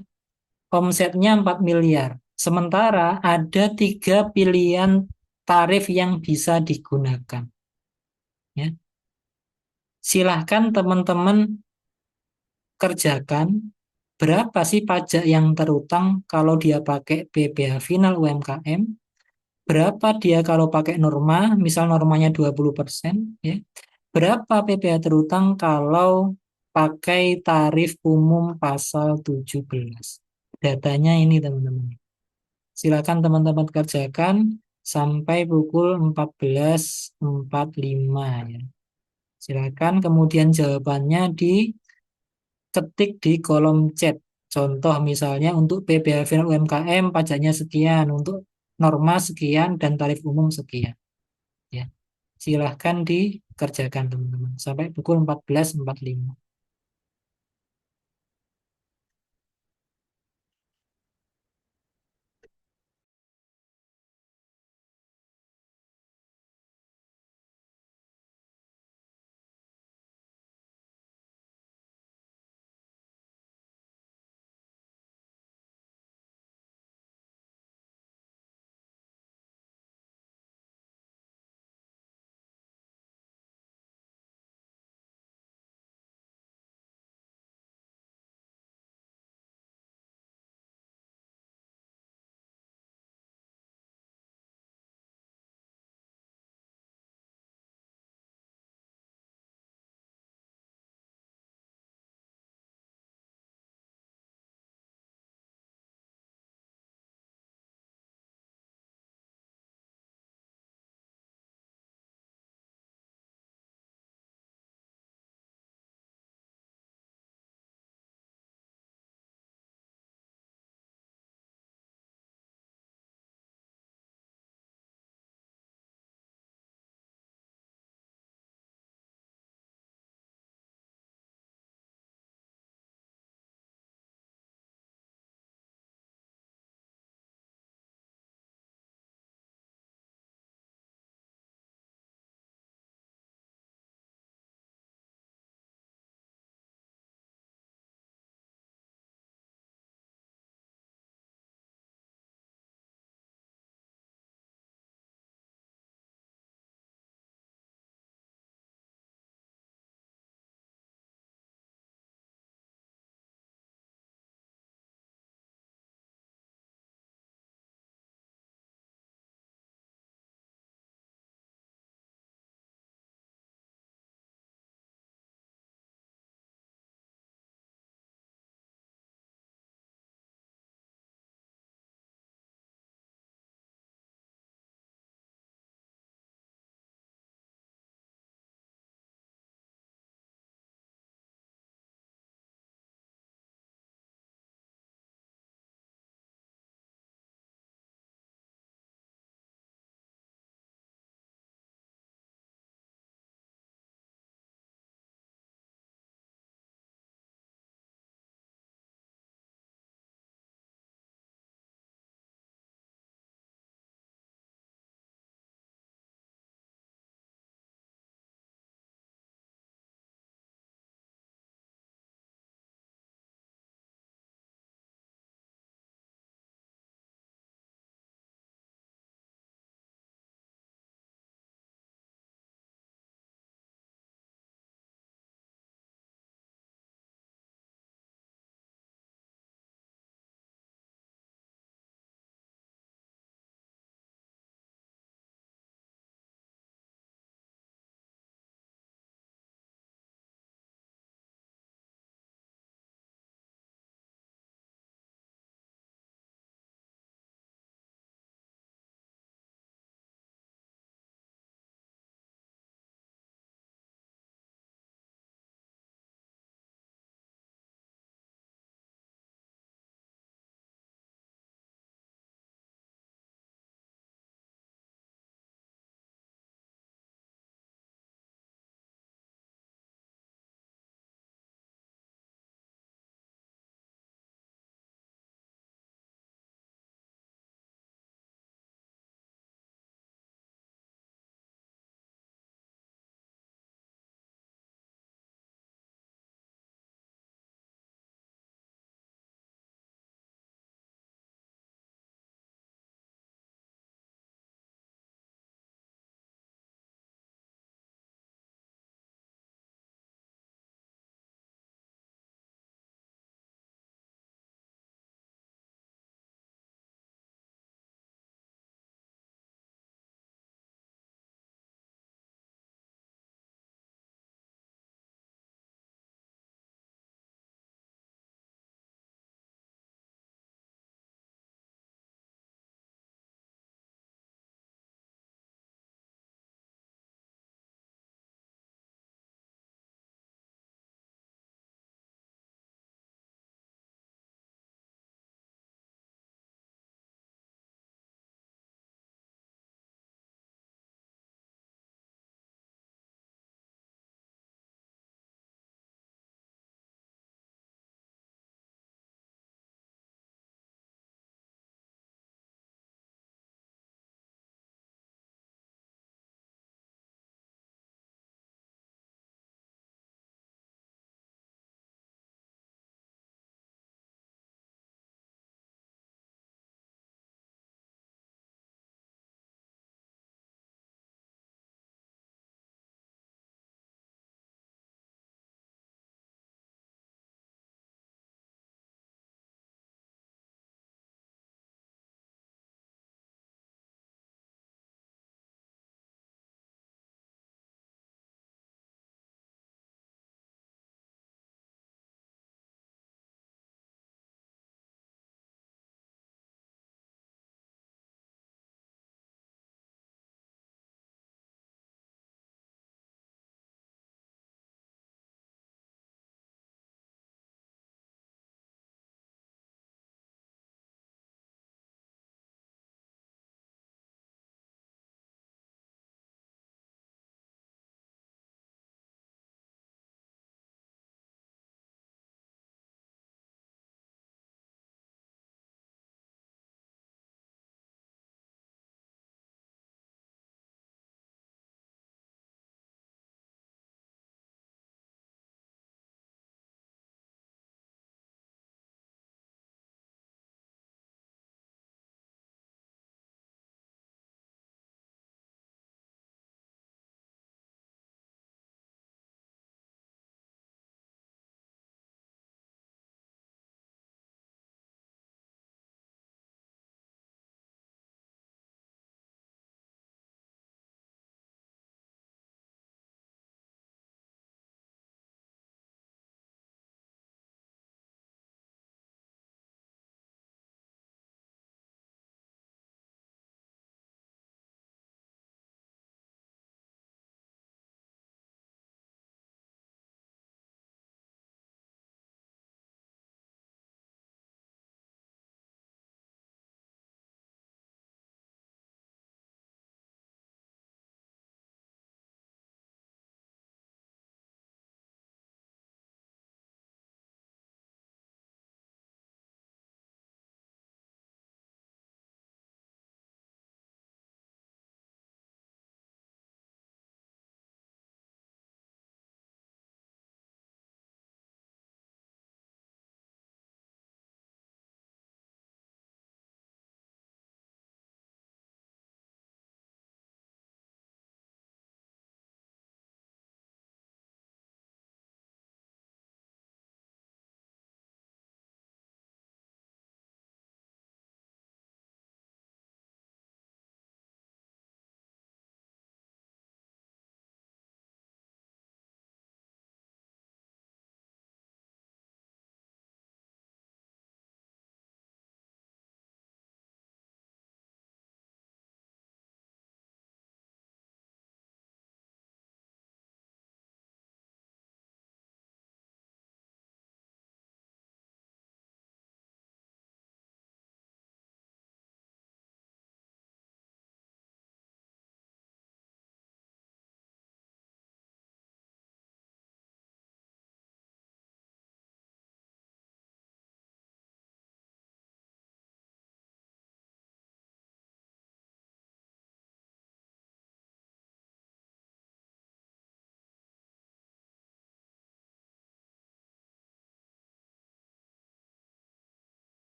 Omsetnya 4 miliar. Sementara ada 3 pilihan tarif yang bisa digunakan. Ya. Silahkan teman-teman kerjakan berapa sih pajak yang terutang kalau dia pakai PPh final UMKM, berapa dia kalau pakai norma, misal normanya 20%, ya. Berapa PPh terutang kalau pakai tarif umum pasal 17. Datanya ini teman-teman. Silakan teman-teman kerjakan sampai pukul 14.45 ya. Silakan kemudian jawabannya diketik di kolom chat. Contoh misalnya untuk PPh final UMKM pajaknya sekian, untuk norma sekian dan tarif umum sekian. Ya. Silahkan dikerjakan teman-teman sampai pukul 14.45.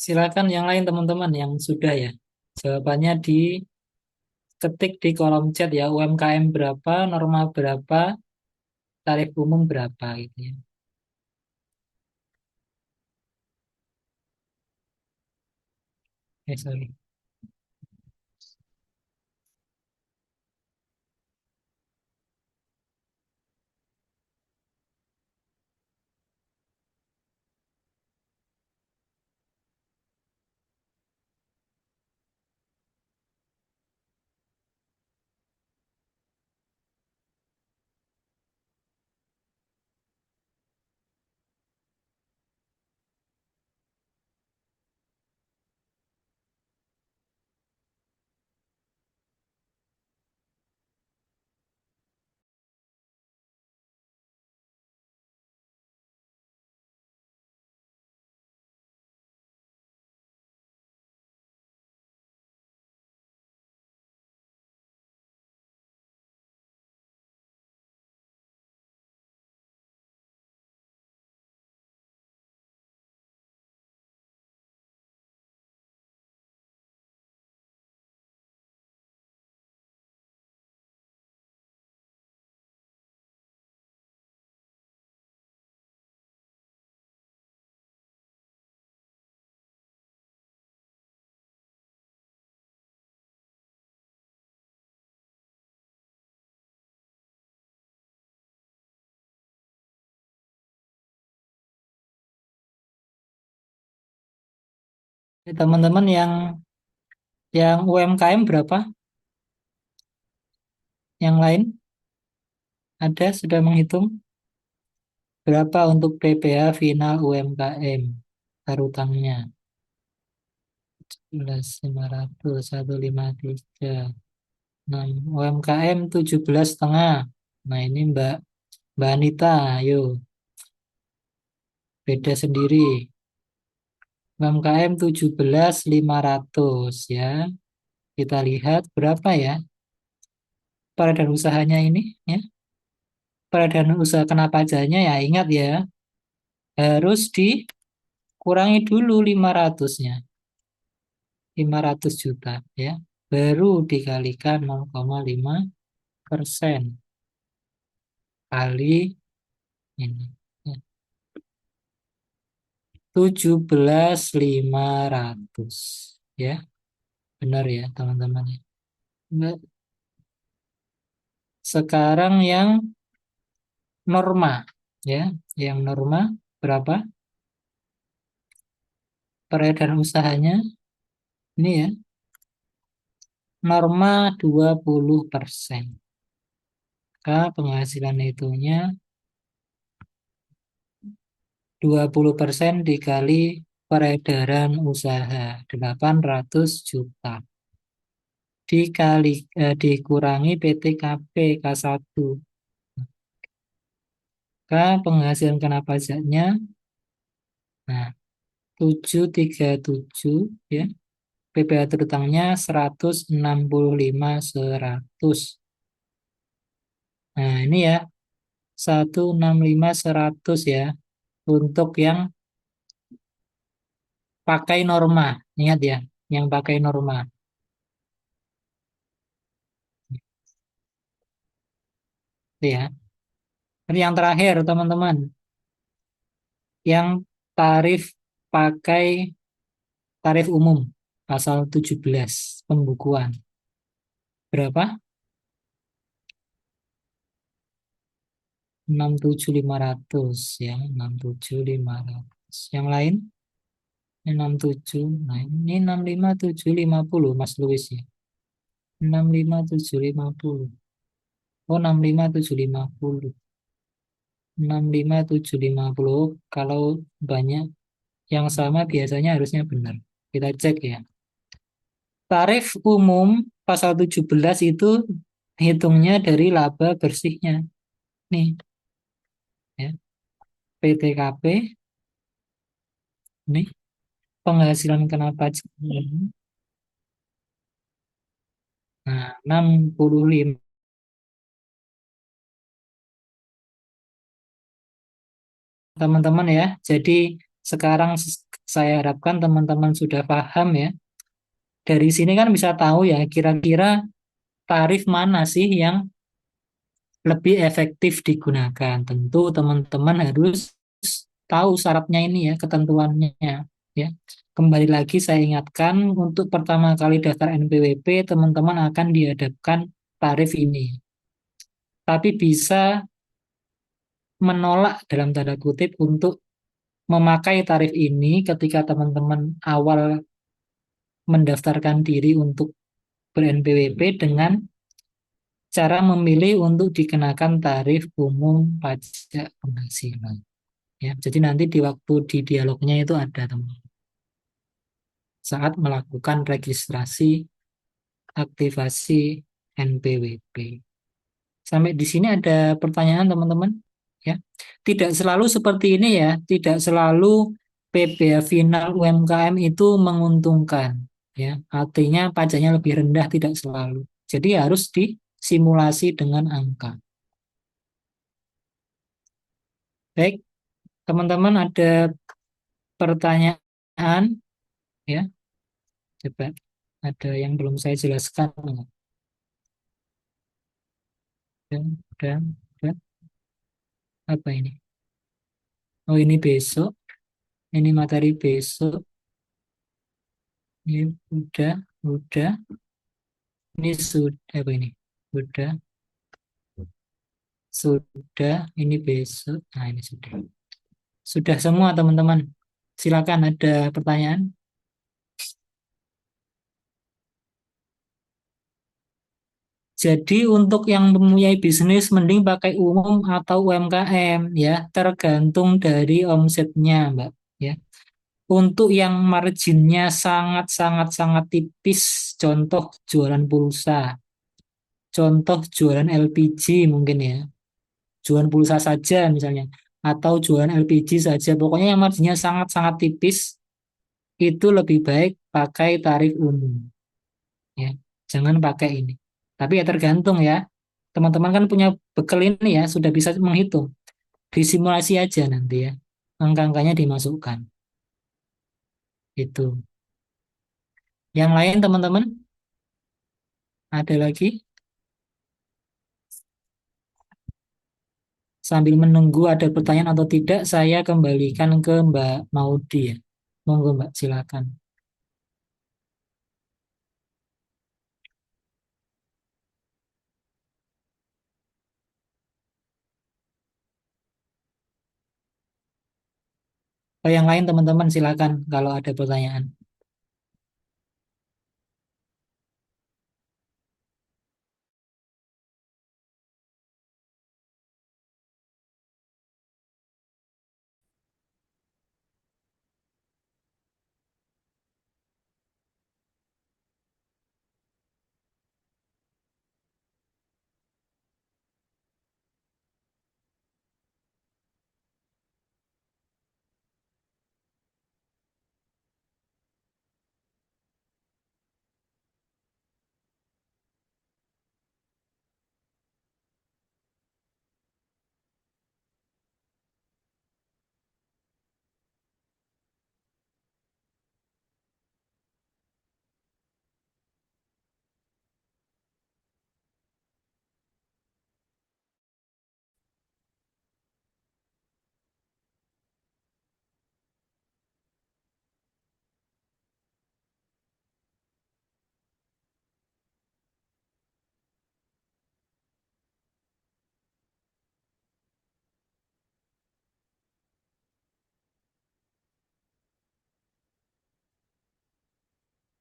Silakan yang lain teman-teman yang sudah ya. Jawabannya diketik di kolom chat ya. UMKM berapa, norma berapa, tarif umum berapa gitu ya. Sorry. Teman-teman yang UMKM berapa? Yang lain ada sudah menghitung berapa untuk PPh final UMKM tarutangnya 11.500 153 6 UMKM 17,5. Nah ini Mbak Anita, ayo beda sendiri. UMKM 17.500 ya. Kita lihat berapa ya peradaan usahanya ini ya. Peradaan usaha kena pajaknya ya ingat ya harus dikurangi dulu 500-nya. 500 juta ya. Baru dikalikan 0,5% kali ini ya. 17.500 ya. Benar ya teman-teman. Nah, sekarang yang norma ya. Yang norma berapa? Peredaran usahanya ini ya. Norma 20%. Maka penghasilan itunya 20% dikali peredaran usaha 800 juta. Dikurangi PTKP K1. Maka penghasilan kena pajaknya nah 737 ya. PPh terutangnya 165.100. Nah, ini ya 165.100 ya untuk yang pakai norma. Ingat ya, yang pakai norma. Ya. Ini yang terakhir, teman-teman. Yang tarif pakai tarif umum pasal 17 pembukuan. Berapa? 67.500 ya, 67.500. Yang lain? 67. Nah, ini 65.750 Mas Luis ya. 65.750. Oh, 65.750. 65.750. Kalau banyak yang sama biasanya harusnya benar. Kita cek ya. Tarif umum pasal 17 itu hitungnya dari laba bersihnya. Nih, ya. PTKP, nih, penghasilan kena pajak. Nah, 65 teman-teman ya. Jadi sekarang saya harapkan teman-teman sudah paham ya. Dari sini kan bisa tahu ya kira-kira tarif mana sih yang lebih efektif digunakan. Tentu teman-teman harus tahu syaratnya ini ya, ketentuannya ya. Kembali lagi saya ingatkan untuk pertama kali daftar NPWP teman-teman akan dihadapkan tarif ini. Tapi bisa menolak dalam tanda kutip untuk memakai tarif ini ketika teman-teman awal mendaftarkan diri untuk ber-NPWP dengan cara memilih untuk dikenakan tarif umum pajak penghasilan. Ya, jadi nanti di waktu di dialognya itu ada teman saat melakukan registrasi aktivasi NPWP. Sampai di sini ada pertanyaan teman-teman? Ya, tidak selalu seperti ini ya, tidak selalu PPh final UMKM itu menguntungkan. Ya, artinya pajaknya lebih rendah tidak selalu. Jadi harus disimulasi dengan angka. Baik, teman-teman ada pertanyaan ya? Coba ada yang belum saya jelaskan. Dan apa ini? Oh ini besok, ini materi besok. Ini udah. Ini sudah apa ini? Sudah. Ini besok. Nah ini sudah. Sudah semua teman-teman. Silakan ada pertanyaan. Jadi untuk yang mempunyai bisnis mending pakai umum atau UMKM ya, tergantung dari omsetnya, Mbak. Ya. Untuk yang marginnya sangat-sangat sangat tipis, contoh jualan pulsa, contoh jualan LPG mungkin ya, jualan pulsa saja misalnya, atau jualan LPG saja, pokoknya yang marginnya sangat-sangat tipis, itu lebih baik pakai tarif umum. Ya, jangan pakai ini. Tapi ya tergantung ya. Teman-teman kan punya bekal ini ya, sudah bisa menghitung. Disimulasi aja nanti ya. Angka-angkanya dimasukkan. Itu. Yang lain teman-teman? Ada lagi? Sambil menunggu ada pertanyaan atau tidak, saya kembalikan ke Mbak Maudi ya. Monggo Mbak, silakan. Oh, yang lain teman-teman silakan kalau ada pertanyaan.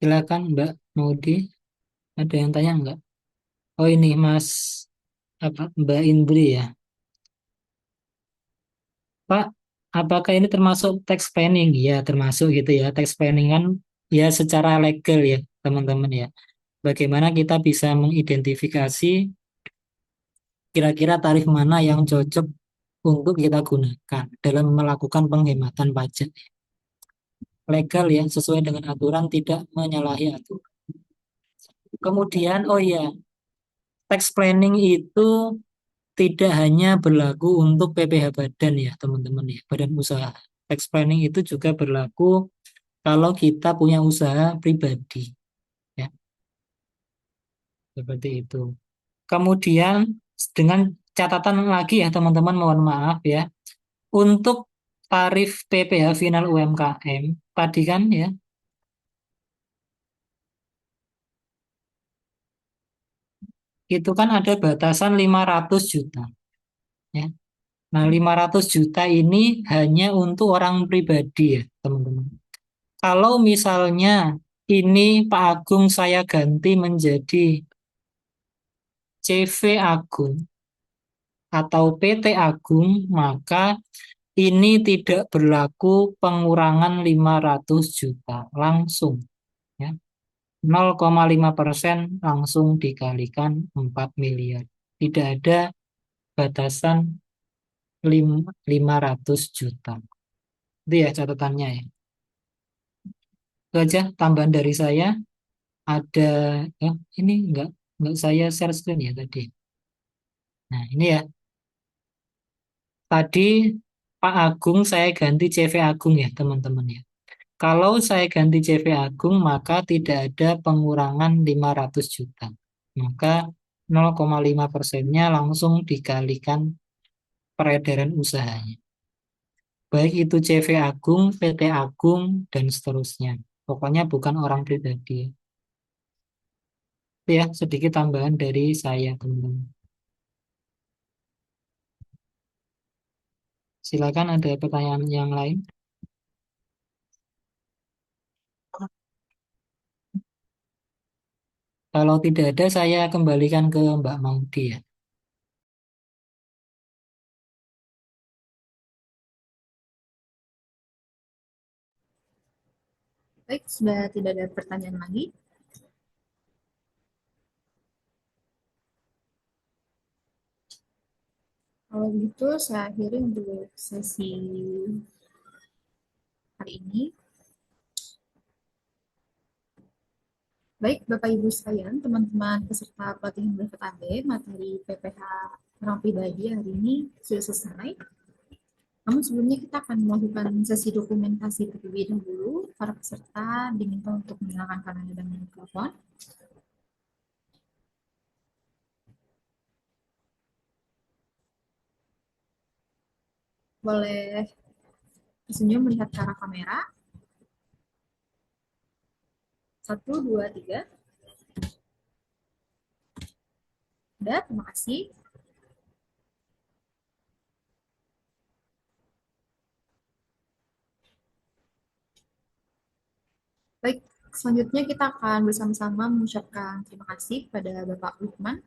Silakan Mbak Maudi, ada yang tanya enggak? Oh ini Mas apa Mbak Indri ya. Pak, apakah ini termasuk tax planning? Ya, termasuk gitu ya. Tax planning kan ya secara legal ya, teman-teman ya. Bagaimana kita bisa mengidentifikasi kira-kira tarif mana yang cocok untuk kita gunakan dalam melakukan penghematan pajak. Legal ya, sesuai dengan aturan, tidak menyalahi aturan. Kemudian, oh ya, tax planning itu tidak hanya berlaku untuk PPh badan ya, teman-teman ya, badan usaha. Tax planning itu juga berlaku kalau kita punya usaha pribadi, ya, seperti itu. Kemudian dengan catatan lagi ya teman-teman, mohon maaf ya, untuk tarif PPh final UMKM tadi kan ya, itu kan ada batasan 500 juta. Ya. Nah, 500 juta ini hanya untuk orang pribadi ya, teman-teman. Kalau misalnya ini Pak Agung saya ganti menjadi CV Agung atau PT Agung, maka ini tidak berlaku pengurangan 500 juta langsung. Ya. 0,5% langsung dikalikan 4 miliar. Tidak ada batasan 500 juta. Itu ya catatannya ya. Itu aja tambahan dari saya. Ada, ini enggak saya share screen ya tadi. Nah ini ya, tadi Pak Agung saya ganti CV Agung ya teman-teman ya. Kalau saya ganti CV Agung maka tidak ada pengurangan 500 juta. Maka 0,5%-nya langsung dikalikan peredaran usahanya. Baik itu CV Agung, PT Agung, dan seterusnya. Pokoknya bukan orang pribadi. Itu ya sedikit tambahan dari saya teman-teman. Silakan ada pertanyaan yang lain. Kalau tidak ada saya kembalikan ke Mbak Maudi ya. Baik, sudah tidak ada pertanyaan lagi. Kalau begitu, saya akhiri untuk sesi hari ini. Baik, Bapak Ibu sekalian, teman-teman peserta pelatihan BPKB, materi PPh orang pribadi hari ini sudah selesai. Namun sebelumnya kita akan melakukan sesi dokumentasi terlebih dahulu. Para peserta diminta untuk menyalakan kamera dan mikrofon. Boleh tersenyum melihat ke arah kamera. 1, 2, 3. Udah, terima kasih. Baik, selanjutnya kita akan bersama-sama mengucapkan terima kasih kepada Bapak Lukman.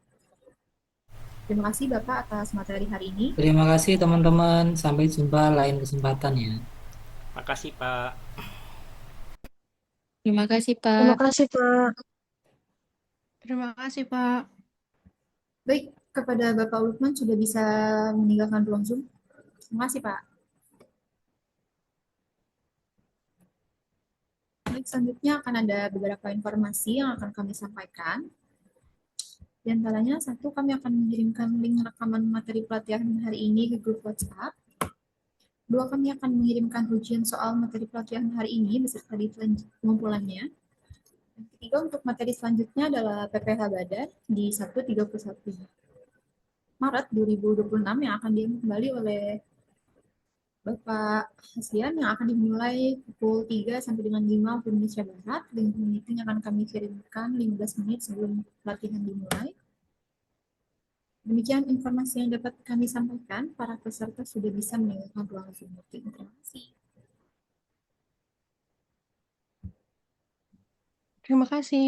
Terima kasih Bapak atas materi hari ini. Terima kasih teman-teman. Sampai jumpa lain kesempatan ya. Makasih Pak. Terima kasih, Terima Pak. kasih, Pak. Terima kasih, Pak. Baik, kepada Bapak Lukman sudah bisa meninggalkan ruang Zoom. Terima kasih Pak. Baik, selanjutnya akan ada beberapa informasi yang akan kami sampaikan. Di antaranya, 1, kami akan mengirimkan link rekaman materi pelatihan hari ini ke grup WhatsApp. 2, kami akan mengirimkan ujian soal materi pelatihan hari ini beserta detail pengumpulannya. Dan 3, untuk materi selanjutnya adalah PPh Badan di Sabtu 31 Maret 2026 yang akan diambil kembali oleh Bapak Hasbian yang akan dimulai pukul 3 sampai dengan 5 waktu Indonesia Barat. Link meeting akan kami kirimkan 15 menit sebelum pelatihan dimulai. Demikian informasi yang dapat kami sampaikan. Para peserta sudah bisa meninggalkan ruang Zoom meeting. Terima kasih. Terima kasih.